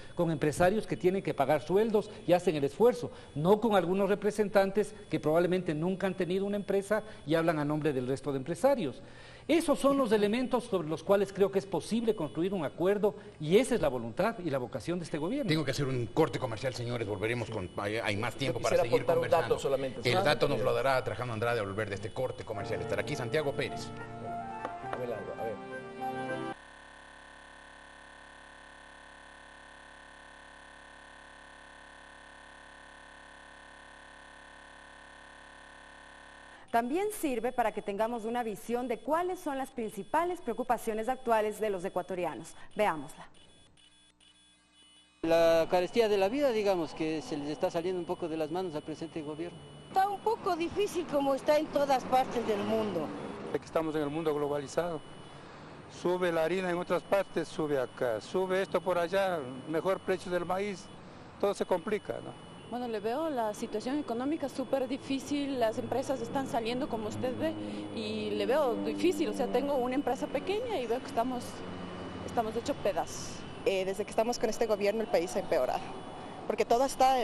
que tienen que pagar sueldos y hacen el esfuerzo, no con algunos representantes que probablemente nunca han tenido una empresa y hablan a nombre del resto de empresarios. Esos son los elementos sobre los cuales creo que es posible construir un acuerdo y esa es la voluntad y la vocación de este gobierno. Tengo que hacer un corte comercial, señores, volveremos con... Hay más tiempo para seguir conversando. El dato nos lo dará Trajano Andrade al volver de este corte comercial. Estará aquí Santiago Pérez. A ver. También sirve para que tengamos una visión de cuáles son las principales preocupaciones actuales de los ecuatorianos. Veámosla. La carestía de la vida, digamos, que se les está saliendo un poco de las manos al presente gobierno. Está un poco difícil como está en todas partes del mundo. Estamos en el mundo globalizado. Sube la harina en otras partes, sube acá. Sube esto por allá, mejor precio del maíz. Todo se complica, ¿no? Bueno, le veo la situación económica súper difícil, las empresas están saliendo como usted ve y le veo difícil, o sea, tengo una empresa pequeña y veo que estamos hechos pedazos. Desde que estamos con este gobierno el país ha empeorado, porque todo está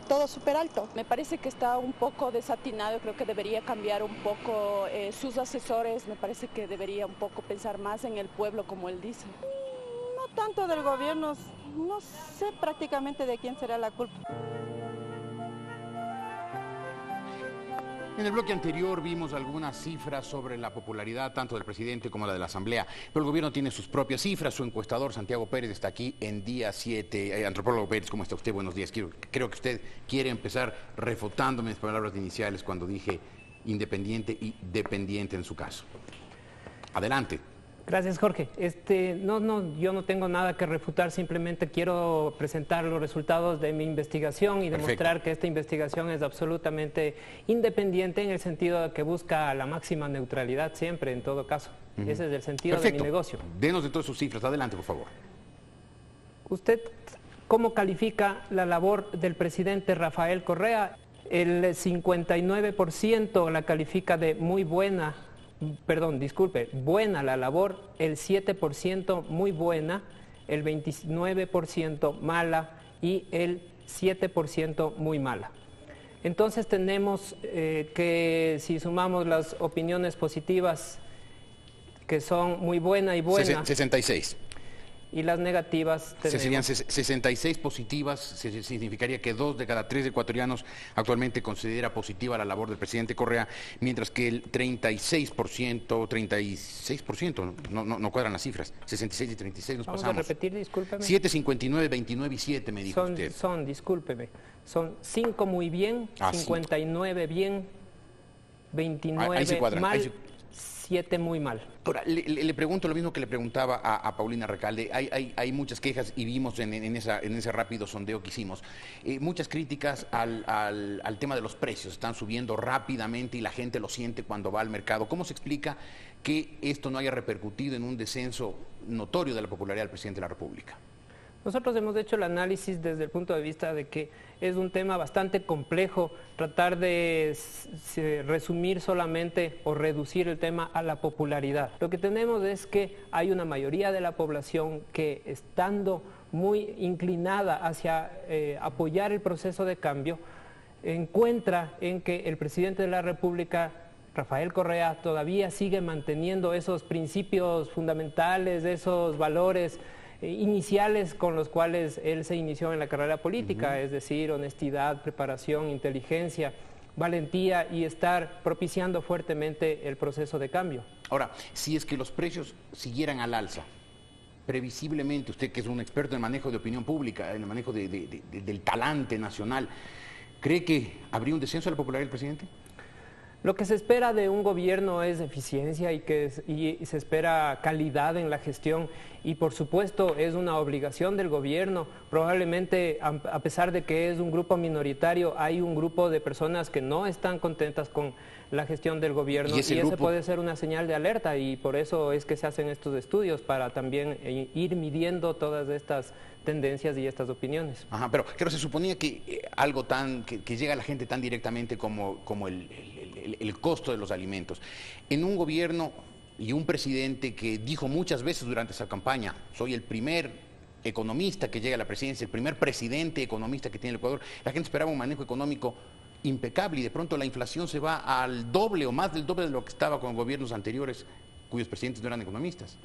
todo súper alto. Me parece que está un poco desatinado, creo que debería cambiar un poco sus asesores, me parece que debería un poco pensar más en el pueblo como él dice. No tanto del gobierno, no sé prácticamente de quién será la culpa. En el bloque anterior vimos algunas cifras sobre la popularidad tanto del presidente como la de la Asamblea, pero el gobierno tiene sus propias cifras. Su encuestador Santiago Pérez está aquí en día 7. Antropólogo Pérez, ¿cómo está usted? Buenos días. Creo que usted quiere empezar refutándome mis palabras iniciales cuando dije independiente y dependiente en su caso. Adelante. Gracias, Jorge. Yo no tengo nada que refutar, simplemente quiero presentar los resultados de mi investigación y demostrar que esta investigación es absolutamente independiente en el sentido de que busca la máxima neutralidad siempre, en todo caso. Ese es el sentido de mi negocio. Denos de todas sus cifras. Adelante, por favor. ¿Usted cómo califica la labor del presidente Rafael Correa? El 59% la califica de muy buena. Buena la labor, el 7% muy buena, el 29% mala y el 7% muy mala. Entonces tenemos que si sumamos las opiniones positivas, que son muy buena y buena. 66. Y las negativas tenemos. Serían 66 positivas, significaría que 2 de cada 3 ecuatorianos actualmente considera positiva la labor del presidente Correa, mientras que el 36%, no cuadran las cifras, 66 y 36 nos pasamos. Vamos a repetir, discúlpeme. 7, 59, 29 y 7 me dijo usted. Discúlpeme, son 5 muy bien, 59 bien, 29 mal, 7 muy mal. Ahora, le pregunto lo mismo que le preguntaba a Paulina Recalde. Hay muchas quejas y vimos en ese rápido sondeo que hicimos, muchas críticas al tema de los precios. Están subiendo rápidamente y la gente lo siente cuando va al mercado. ¿Cómo se explica que esto no haya repercutido en un descenso notorio de la popularidad del presidente de la República? Nosotros hemos hecho el análisis desde el punto de vista de que es un tema bastante complejo tratar de resumir solamente o reducir el tema a la popularidad. Lo que tenemos es que hay una mayoría de la población que, estando muy inclinada hacia apoyar el proceso de cambio, encuentra en que el presidente de la República, Rafael Correa, todavía sigue manteniendo esos principios fundamentales, esos valores iniciales con los cuales él se inició en la carrera política, es decir, honestidad, preparación, inteligencia, valentía y estar propiciando fuertemente el proceso de cambio. Ahora, si es que los precios siguieran al alza, previsiblemente, usted que es un experto en el manejo de opinión pública, en el manejo del talante nacional, ¿cree que habría un descenso de la popularidad del presidente? Lo que se espera de un gobierno es eficiencia y se espera calidad en la gestión y por supuesto es una obligación del gobierno. Probablemente a pesar de que es un grupo minoritario, hay un grupo de personas que no están contentas con la gestión del gobierno y ese puede ser una señal de alerta y por eso es que se hacen estos estudios para también ir midiendo todas estas tendencias y estas opiniones. Ajá, pero se suponía que algo que llega a la gente tan directamente como el costo de los alimentos. En un gobierno y un presidente que dijo muchas veces durante esa campaña, soy el primer economista que llega a la presidencia, el primer presidente economista que tiene el Ecuador, la gente esperaba un manejo económico impecable y de pronto la inflación se va al doble o más del doble de lo que estaba con gobiernos anteriores cuyos presidentes no eran economistas.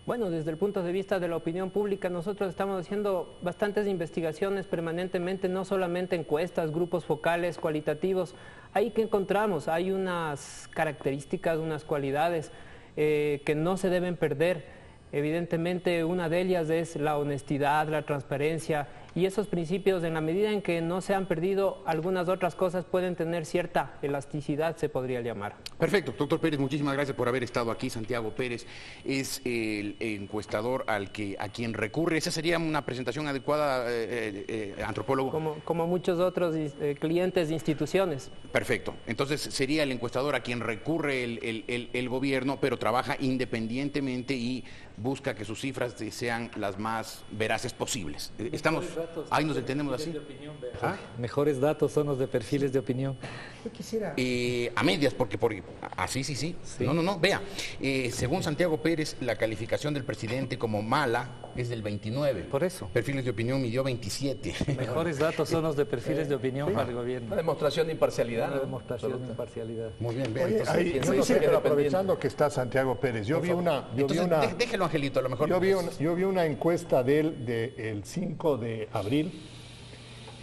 Bueno, desde el punto de vista de la opinión pública, nosotros estamos haciendo bastantes investigaciones permanentemente, no solamente encuestas, grupos focales, cualitativos. Ahí que encontramos, hay unas características, unas cualidades que no se deben perder. Evidentemente, una de ellas es la honestidad, la transparencia y esos principios, en la medida en que no se han perdido, algunas otras cosas pueden tener cierta elasticidad, se podría llamar. Perfecto, doctor Pérez, muchísimas gracias por haber estado aquí. Santiago Pérez es el encuestador a quien recurre. ¿Esa sería una presentación adecuada, antropólogo? Como muchos otros clientes de instituciones. Perfecto, entonces sería el encuestador a quien recurre el gobierno, pero trabaja independientemente y busca que sus cifras sean las más veraces posibles. Estamos, ahí nos entendemos así. Mejores datos son los de perfiles de opinión. Yo quisiera... a medias, porque así sí. No, vea. Según Santiago Pérez, la calificación del presidente como mala es del 29. Por eso. Perfiles de opinión midió 27. Mejores datos son los de perfiles de opinión para el gobierno. Una demostración de imparcialidad. Una demostración de imparcialidad. Muy bien, vea. Oye, pero aprovechando que está Santiago Pérez, yo vi una... Déjelo, Angelito, a lo mejor. Yo vi una encuesta de él del 5 de abril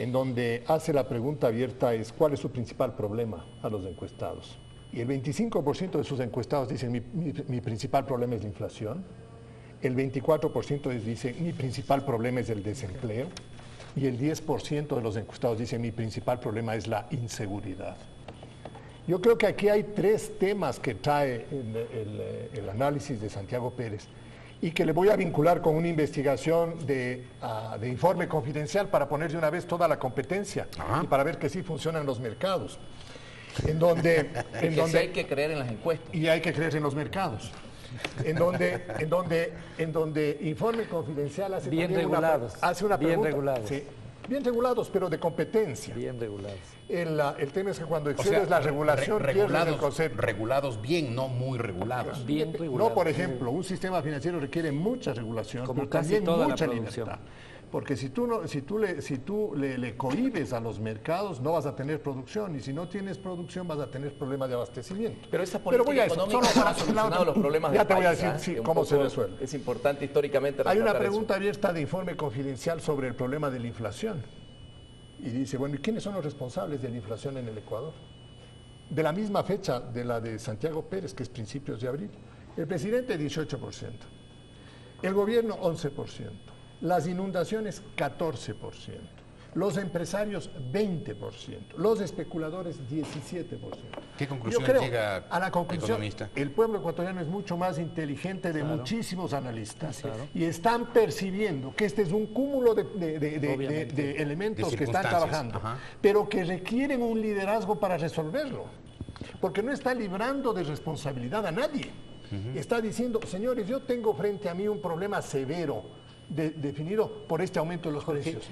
en donde hace la pregunta abierta es ¿cuál es su principal problema a los encuestados? Y el 25% de sus encuestados dicen mi principal problema es la inflación, el 24% dice mi principal problema es el desempleo y el 10% de los encuestados dicen mi principal problema es la inseguridad. Yo creo que aquí hay tres temas que trae el análisis de Santiago Pérez y que le voy a vincular con una investigación de informe confidencial para poner de una vez toda la competencia y para ver que sí funcionan los mercados. En donde sí hay que creer en las encuestas. Y hay que creer en los mercados. En donde informe confidencial hace bien regulados, una pregunta. Bien regulados. Sí, bien regulados, pero de competencia. Bien regulados. El tema es que cuando excedes la regulación, pierdes el concepto. Regulados bien, no muy regulados. Bien regulados. No, por ejemplo, un sistema financiero requiere mucha regulación, como pero casi también toda mucha la producción. libertad. Porque si tú le cohibes a los mercados, no vas a tener producción. Y si no tienes producción, vas a tener problemas de abastecimiento. Pero esa política económica no ha solucionado los problemas del país. Ya te voy a decir cómo se resuelve. Es importante históricamente hay una pregunta abierta de informe confidencial sobre el problema de la inflación. Y dice, bueno, ¿y quiénes son los responsables de la inflación en el Ecuador? De la misma fecha de la de Santiago Pérez, que es principios de abril. El presidente 18%. El gobierno 11%. Las inundaciones 14%, los empresarios 20%, los especuladores 17%. ¿Qué conclusión llega a la conclusión? Economista? El pueblo ecuatoriano es mucho más inteligente de muchísimos analistas y están percibiendo que este es un cúmulo de elementos que están trabajando, pero que requieren un liderazgo para resolverlo, porque no está librando de responsabilidad a nadie. Está diciendo, señores, yo tengo frente a mí un problema severo, definido por este aumento de los precios.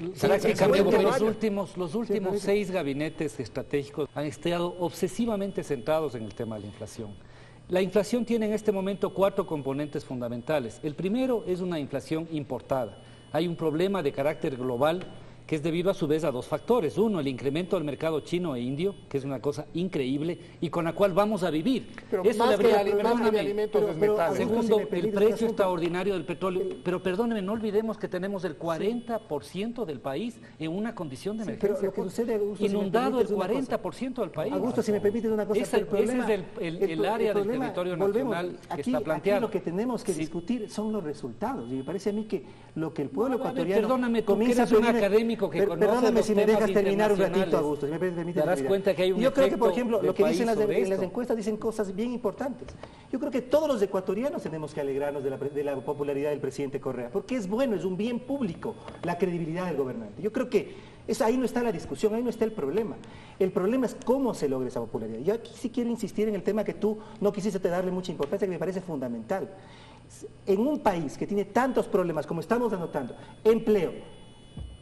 Los últimos 6 gabinetes estratégicos han estado obsesivamente centrados en el tema de la inflación. La inflación tiene en este momento 4 componentes fundamentales. El primero es una inflación importada. Hay un problema de carácter global que es debido a su vez a 2 factores. Uno, el incremento del mercado chino e indio, que es una cosa increíble y con la cual vamos a vivir. Pero eso más que alimentos es metal. Segundo, el precio extraordinario del petróleo. Pero perdóneme, no olvidemos que tenemos el 40% del país en una condición de emergencia. Pero lo que sucede, Augusto, inundado el 40% del país. Augusto, si me permite una cosa. Ese es el área del territorio nacional que está planteado. Aquí lo que tenemos que discutir son los resultados. Y me parece a mí que lo que el pueblo ecuatoriano perdóname, comienza a pedir... un académico que perdóname si me dejas terminar un ratito, Augusto. Si me permite darás cuenta que hay un yo creo que, por ejemplo, lo que dicen en las encuestas dicen cosas bien importantes. Yo creo que todos los ecuatorianos tenemos que alegrarnos de la popularidad del presidente Correa, porque es bueno, es un bien público, la credibilidad del gobernante. Yo creo que ahí no está la discusión, ahí no está el problema. El problema es cómo se logra esa popularidad. Yo aquí sí quiero insistir en el tema que tú no quisiste darle mucha importancia, que me parece fundamental. En un país que tiene tantos problemas como estamos anotando, empleo,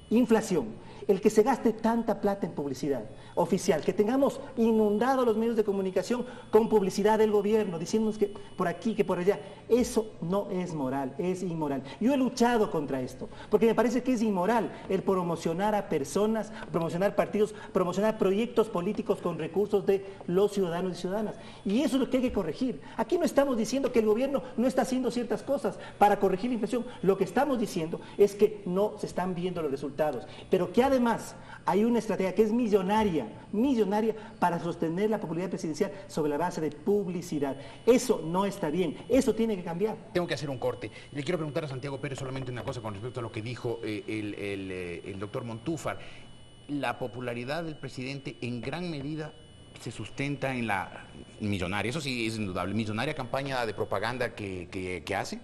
inflación, el que se gaste tanta plata en publicidad oficial, que tengamos inundados los medios de comunicación con publicidad del gobierno, diciéndonos que por aquí, que por allá, eso no es moral, es inmoral. Yo he luchado contra esto, porque me parece que es inmoral el promocionar a personas, promocionar partidos, promocionar proyectos políticos con recursos de los ciudadanos y ciudadanas. Y eso es lo que hay que corregir. Aquí no estamos diciendo que el gobierno no está haciendo ciertas cosas para corregir la inflación. Lo que estamos diciendo es que no se están viendo los resultados, pero que además hay una estrategia que es millonaria para sostener la popularidad presidencial sobre la base de publicidad. Eso no está bien, eso tiene que cambiar. Tengo que hacer un corte. Le quiero preguntar a Santiago Pérez solamente una cosa con respecto a lo que dijo el doctor Montúfar. La popularidad del presidente en gran medida se sustenta en la millonaria, eso sí es indudable, millonaria campaña de propaganda que hace.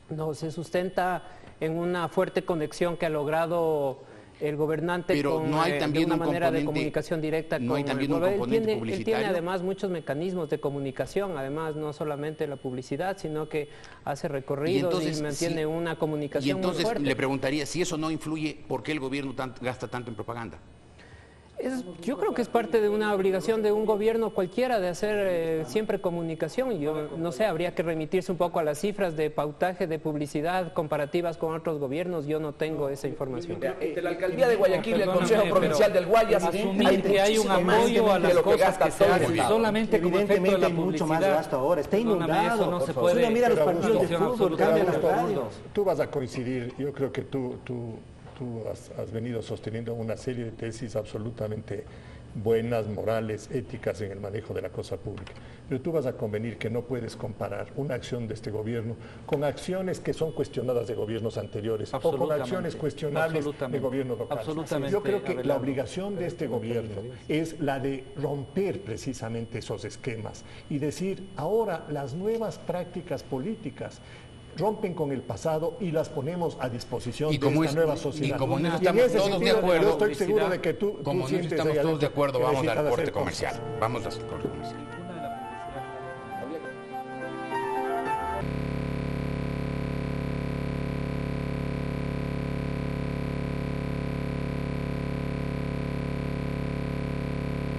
No, se sustenta en una fuerte conexión que ha logrado el gobernante. Pero con no hay también una manera de comunicación directa. No hay también un componente publicitario. Él tiene además muchos mecanismos de comunicación, además no solamente la publicidad, sino que hace recorridos y mantiene una comunicación muy fuerte. Y entonces le preguntaría, si eso no influye, ¿por qué el gobierno gasta tanto en propaganda? Yo creo que es parte de una obligación de un gobierno cualquiera de hacer siempre comunicación. Yo no sé, habría que remitirse un poco a las cifras de pautaje de publicidad comparativas con otros gobiernos. Yo no tengo esa información. De la alcaldía de Guayaquil y el Consejo Provincial del Guayas, asumir que hay un apoyo a las cosas que se hacen solamente como efecto de la publicidad. Mucho más gasto ahora, está inundado. Eso no se puede. Mira los partidos de fútbol, cambian las radios. Tú vas a coincidir, yo creo que tú tú has venido sosteniendo una serie de tesis absolutamente buenas, morales, éticas en el manejo de la cosa pública. Pero tú vas a convenir que no puedes comparar una acción de este gobierno con acciones que son cuestionadas de gobiernos anteriores o con acciones cuestionables de gobiernos locales. Yo creo que la obligación de este gobierno es la de romper precisamente esos esquemas y decir, ahora las nuevas prácticas políticas rompen con el pasado y las ponemos a disposición de esta nueva sociedad. Y como en eso estamos todos de acuerdo, yo estoy seguro de que tú sientes estamos todos de acuerdo, vamos al corte comercial. Vamos al corte comercial.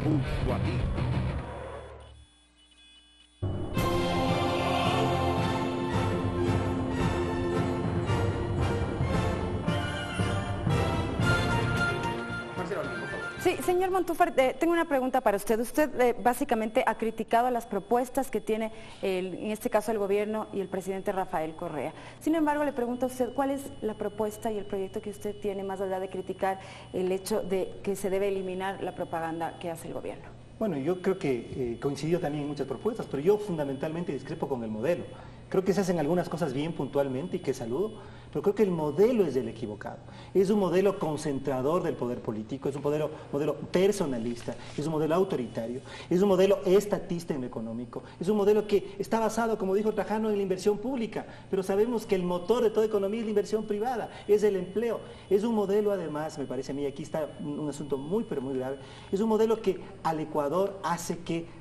Junto a ti. Sí, señor Montúfar, tengo una pregunta para usted. Usted básicamente ha criticado las propuestas que tiene, en este caso, el gobierno y el presidente Rafael Correa. Sin embargo, le pregunto a usted, ¿cuál es la propuesta y el proyecto que usted tiene más allá de criticar el hecho de que se debe eliminar la propaganda que hace el gobierno? Bueno, yo creo que coincidió también en muchas propuestas, pero yo fundamentalmente discrepo con el modelo. Creo que se hacen algunas cosas bien puntualmente y que saludo, pero creo que el modelo es el equivocado. Es un modelo concentrador del poder político, es un modelo personalista, es un modelo autoritario, es un modelo estatista en lo económico, es un modelo que está basado, como dijo Trajano, en la inversión pública, pero sabemos que el motor de toda economía es la inversión privada, es el empleo. Es un modelo, además, me parece a mí, aquí está un asunto muy, pero muy grave, es un modelo que al Ecuador hace que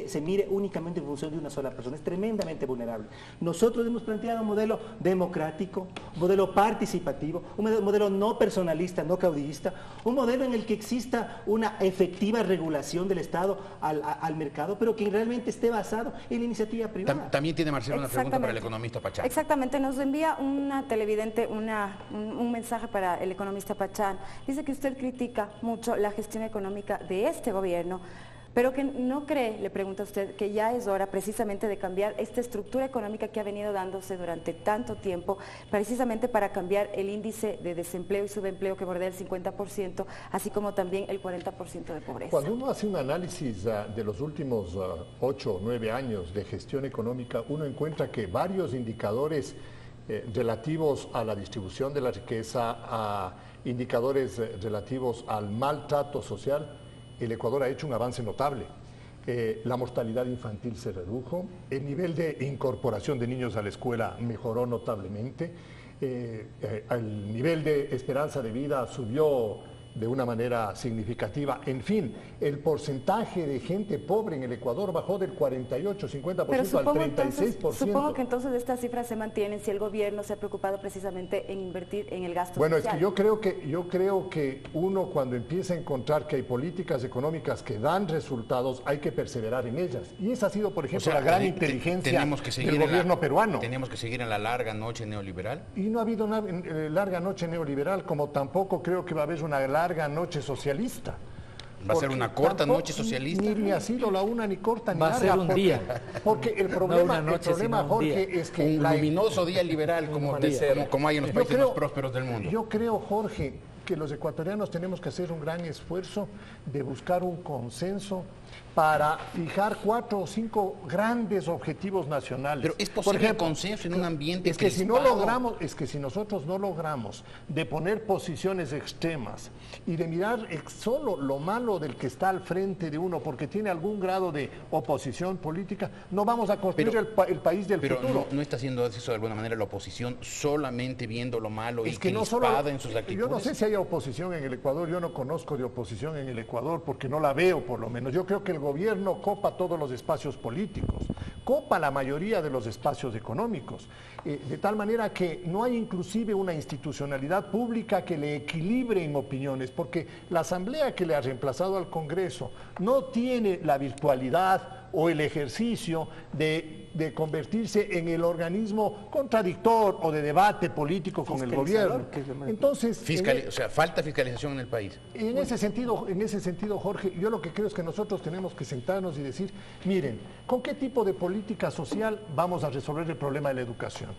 se mire únicamente en función de una sola persona. Es tremendamente vulnerable. Nosotros hemos planteado un modelo democrático, un modelo participativo, un modelo no personalista, no caudillista, un modelo en el que exista una efectiva regulación del Estado al mercado, pero que realmente esté basado en la iniciativa privada. También tiene Marcelo una pregunta para el economista Pachán. Exactamente, nos envía una televidente un mensaje para el economista Pachán. Dice que usted critica mucho la gestión económica de este gobierno, pero que no cree, le pregunta a usted, que ya es hora precisamente de cambiar esta estructura económica que ha venido dándose durante tanto tiempo, precisamente para cambiar el índice de desempleo y subempleo que bordea el 50%, así como también el 40% de pobreza. Cuando uno hace un análisis de los últimos 8 o 9 años de gestión económica, uno encuentra que varios indicadores relativos a la distribución de la riqueza, a indicadores relativos al maltrato social, el Ecuador ha hecho un avance notable. La mortalidad infantil se redujo, el nivel de incorporación de niños a la escuela mejoró notablemente, el nivel de esperanza de vida subió de una manera significativa. En fin, el porcentaje de gente pobre en el Ecuador bajó del 48-50% al 36%. Supongo que entonces estas cifras se mantienen si el gobierno se ha preocupado precisamente en invertir en el gasto social. social. Es que yo creo que uno, cuando empieza a encontrar que hay políticas económicas que dan resultados, hay que perseverar en ellas. Y esa ha sido, por ejemplo, la gran inteligencia del gobierno peruano. ¿Tenemos que seguir en la larga noche neoliberal? Y no ha habido una larga noche neoliberal, como tampoco creo que va a haber una larga noche socialista. ¿Va a ser una corta noche socialista? Ni ha sido la una ni corta ni larga. Va a ser un día. Porque el problema, Jorge, es que... Un luminoso día liberal como hay en los países más prósperos del mundo. Yo creo, Jorge, que los ecuatorianos tenemos que hacer un gran esfuerzo de buscar un consenso para fijar 4 o 5 grandes objetivos nacionales. Pero es posible, por ejemplo, consenso en un ambiente es que si nosotros no logramos de poner posiciones extremas y de mirar solo lo malo del que está al frente de uno porque tiene algún grado de oposición política, no vamos a construir el país del futuro. Pero no está haciendo eso de alguna manera la oposición solamente viendo lo malo y no solo en sus actitudes. Yo no sé si hay oposición en el Ecuador, yo no conozco de oposición en el Ecuador porque no la veo, por lo menos. Yo creo que el gobierno copa todos los espacios políticos, copa la mayoría de los espacios económicos, de tal manera que no hay inclusive una institucionalidad pública que le equilibre en opiniones, porque la Asamblea que le ha reemplazado al Congreso no tiene la virtualidad o el ejercicio de convertirse en el organismo contradictor o de debate político con el gobierno. Entonces, o sea, falta fiscalización en el país. En ese sentido, Jorge, yo lo que creo es que nosotros tenemos que sentarnos y decir, miren, ¿con qué tipo de política social vamos a resolver el problema de la educación?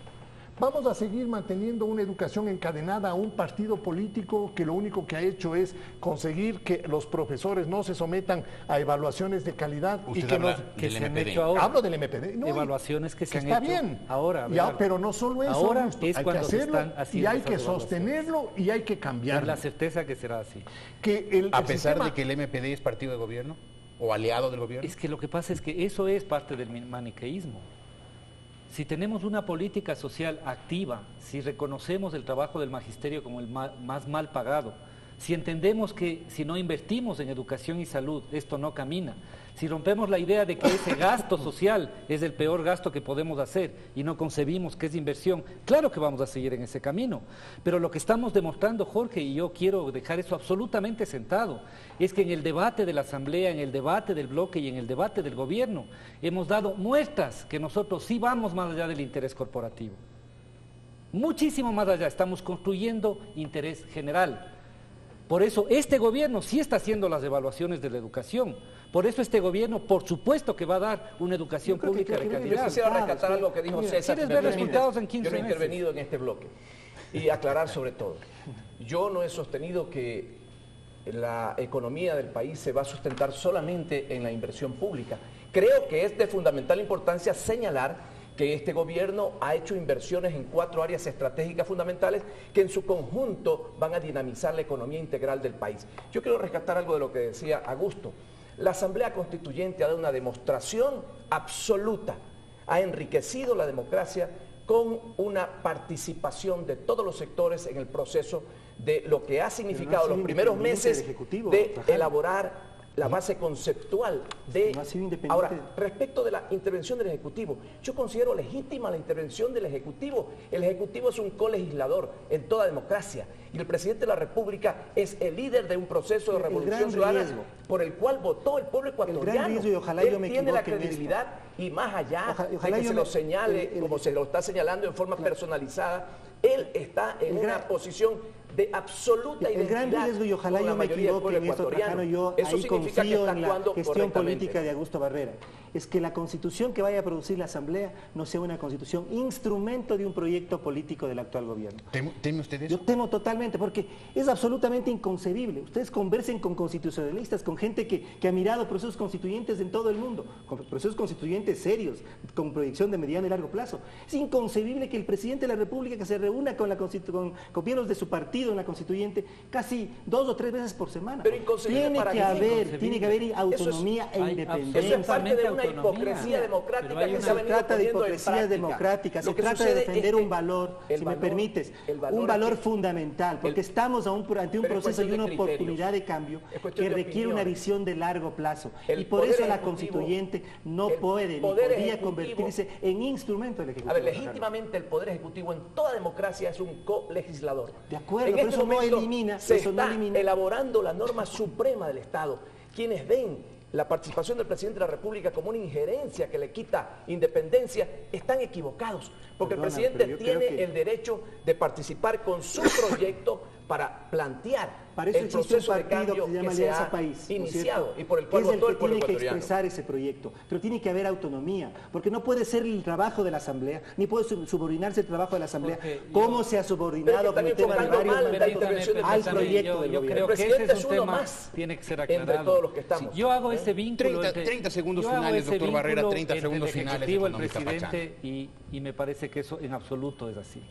Vamos a seguir manteniendo una educación encadenada a un partido político que lo único que ha hecho es conseguir que los profesores no se sometan a evaluaciones de calidad y que se han hecho ahora. Hablo del MPD. No, evaluaciones que se han está hecho bien. Ahora. Pero no solo eso, ahora Augusto, es hay que cuando se hacerlo están y haciendo hay que esas sostenerlo y hay que cambiarlo. Es la certeza que será así. A pesar de que el MPD es partido de gobierno o aliado del gobierno. Es que lo que pasa es que eso es parte del maniqueísmo. Si tenemos una política social activa, si reconocemos el trabajo del magisterio como el más mal pagado, si entendemos que si no invertimos en educación y salud, esto no camina, si rompemos la idea de que ese gasto social es el peor gasto que podemos hacer y no concebimos que es inversión, claro que vamos a seguir en ese camino. Pero lo que estamos demostrando, Jorge, y yo quiero dejar eso absolutamente sentado, es que en el debate de la Asamblea, en el debate del bloque y en el debate del gobierno, hemos dado muestras que nosotros sí vamos más allá del interés corporativo. Muchísimo más allá, estamos construyendo interés general. Por eso este gobierno sí está haciendo las evaluaciones de la educación. Por eso este gobierno, por supuesto que va a dar una educación pública de calidad. Yo quisiera rescatar algo que dijo César. ¿Quieres ver resultados en 15 Yo no he meses? intervenido en este bloque. Y aclarar sobre todo. Yo no he sostenido que la economía del país se va a sustentar solamente en la inversión pública. Creo que es de fundamental importancia señalar que este gobierno ha hecho inversiones en 4 áreas estratégicas fundamentales que en su conjunto van a dinamizar la economía integral del país. Yo quiero rescatar algo de lo que decía Augusto. La Asamblea Constituyente ha dado una demostración absoluta, ha enriquecido la democracia con una participación de todos los sectores en el proceso de lo que ha significado los primeros meses de elaborar la base conceptual de... Ahora, respecto de la intervención del Ejecutivo, yo considero legítima la intervención del Ejecutivo. El Ejecutivo es un colegislador en toda democracia y el Presidente de la República es el líder de un proceso de revolución ciudadana por el cual votó el pueblo ecuatoriano. Él tiene la credibilidad y más allá de que se lo señale, como se lo está señalando en forma personalizada, él está en una posición de absoluta identidad. El gran riesgo, y ojalá yo me equivoque en esto, Trajano, yo ahí confío en la gestión política de Augusto Barrera, es que la constitución que vaya a producir la Asamblea no sea una constitución instrumento de un proyecto político del actual gobierno. ¿Teme usted eso? Yo temo totalmente, porque es absolutamente inconcebible. Ustedes conversen con constitucionalistas, con gente que ha mirado procesos constituyentes en todo el mundo, con procesos constituyentes serios, con proyección de mediano y largo plazo. Es inconcebible que el presidente de la República, que se reúna con miembros de su partido en la constituyente casi 2 o 3 veces por semana. Pero tiene que haber autonomía e independencia. Eso es parte de una hipocresía democrática que se ha venido poniendo en práctica. Se trata de hipocresía democrática, se trata de defender un valor, si me permites, un valor fundamental, porque estamos ante un proceso y una oportunidad de cambio que requiere una visión de largo plazo. Y por eso la constituyente no puede ni podría convertirse en instrumento del Ejecutivo. A ver, legítimamente el Poder Ejecutivo en toda democracia es un colegislador. De acuerdo, pero eso no elimina. Se está elaborando la norma suprema del Estado. Quienes ven la participación del presidente de la República como una injerencia que le quita independencia, están equivocados, porque el presidente tiene el derecho de participar con su proyecto para plantear el proceso de cambio que se ha iniciado y por el cual votó el pueblo ecuatoriano. Tiene que expresar ese proyecto, pero tiene que haber autonomía, porque no puede ser el trabajo de la Asamblea, ni puede subordinarse el trabajo de la Asamblea, como se ha subordinado con el tema de varios mandatos al proyecto del gobierno. Yo creo que ese es un tema tiene que ser aclarado. Entre todos los que estamos. Yo hago ese vínculo 30 segundos finales, doctor Barrera, 30 segundos finales. El presidente y me parece que eso en absoluto es así.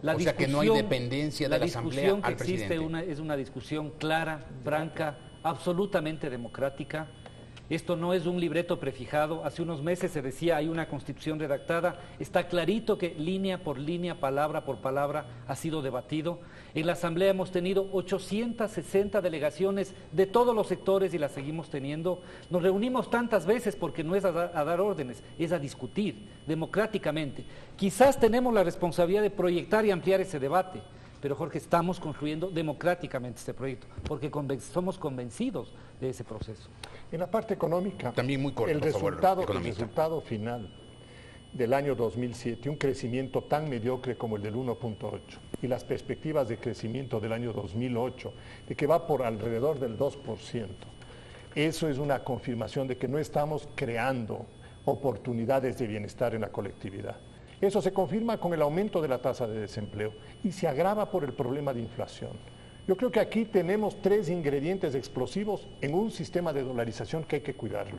O sea que no hay dependencia de la Asamblea al presidente. La discusión que existe es una discusión clara, franca, absolutamente democrática. Esto no es un libreto prefijado. Hace unos meses se decía, hay una constitución redactada. Está clarito que línea por línea, palabra por palabra, ha sido debatido. En la Asamblea hemos tenido 860 delegaciones de todos los sectores y las seguimos teniendo. Nos reunimos tantas veces porque no es a dar órdenes, es a discutir democráticamente. Quizás tenemos la responsabilidad de proyectar y ampliar ese debate, pero Jorge, estamos construyendo democráticamente este proyecto, porque somos convencidos de ese proceso. En la parte económica, también muy corto, el resultado final del año 2007, un crecimiento tan mediocre como el del 1.8 y las perspectivas de crecimiento del año 2008, de que va por alrededor del 2%, eso es una confirmación de que no estamos creando oportunidades de bienestar en la colectividad. Eso se confirma con el aumento de la tasa de desempleo y se agrava por el problema de inflación. Yo creo que aquí tenemos 3 ingredientes explosivos en un sistema de dolarización que hay que cuidarlo.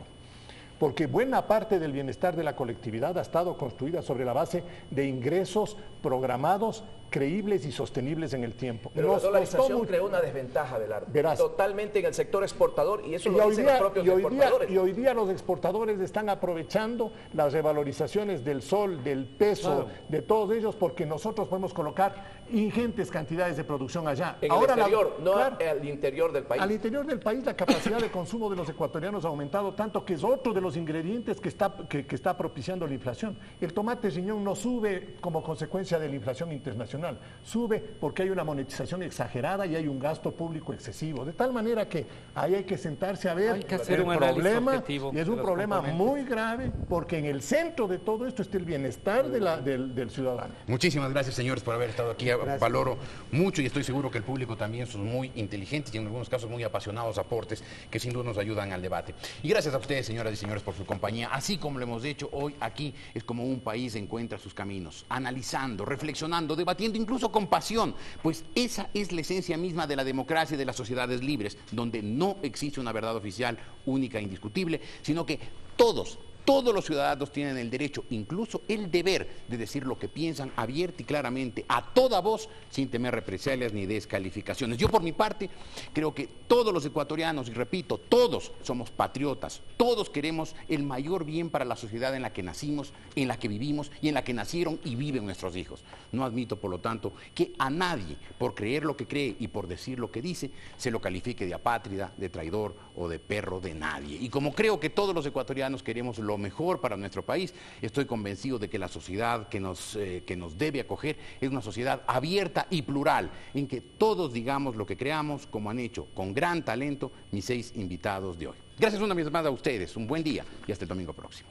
Porque buena parte del bienestar de la colectividad ha estado construida sobre la base de ingresos programados, creíbles y sostenibles en el tiempo. Pero la dolarización creó una desventaja del arte, totalmente en el sector exportador, y eso lo dicen los propios exportadores. Y hoy día los exportadores están aprovechando las revalorizaciones del sol, del peso, de todos ellos, porque nosotros podemos colocar ingentes cantidades de producción allá. En el exterior, no al interior del país. Al interior del país la capacidad de consumo de los ecuatorianos ha aumentado tanto que es otro de los ingredientes que está propiciando la inflación. El tomate riñón no sube como consecuencia de la inflación internacional. Sube porque hay una monetización exagerada y hay un gasto público excesivo. De tal manera que ahí hay que sentarse a ver el problema, y es un problema muy grave porque en el centro de todo esto está el bienestar del ciudadano. Muchísimas gracias, señores, por haber estado aquí. Gracias. Valoro mucho y estoy seguro que el público también son muy inteligentes y en algunos casos muy apasionados aportes que sin duda nos ayudan al debate. Y gracias a ustedes, señoras y señores, por su compañía. Así como lo hemos hecho hoy aquí, es como un país encuentra sus caminos, analizando, reflexionando, debatiendo incluso con pasión, pues esa es la esencia misma de la democracia y de las sociedades libres, donde no existe una verdad oficial única e indiscutible, sino que todos los ciudadanos tienen el derecho, incluso el deber, de decir lo que piensan abierta y claramente, a toda voz, sin temer represalias ni descalificaciones. Yo, por mi parte, creo que todos los ecuatorianos, y repito, todos somos patriotas, todos queremos el mayor bien para la sociedad en la que nacimos, en la que vivimos y en la que nacieron y viven nuestros hijos. No admito, por lo tanto, que a nadie, por creer lo que cree y por decir lo que dice, se lo califique de apátrida, de traidor o de perro de nadie. Y como creo que todos los ecuatorianos queremos lo mejor para nuestro país, estoy convencido de que la sociedad que nos debe acoger es una sociedad abierta y plural, en que todos digamos lo que creamos, como han hecho con gran talento mis 6 invitados de hoy. Gracias una vez más a ustedes, un buen día y hasta el domingo próximo.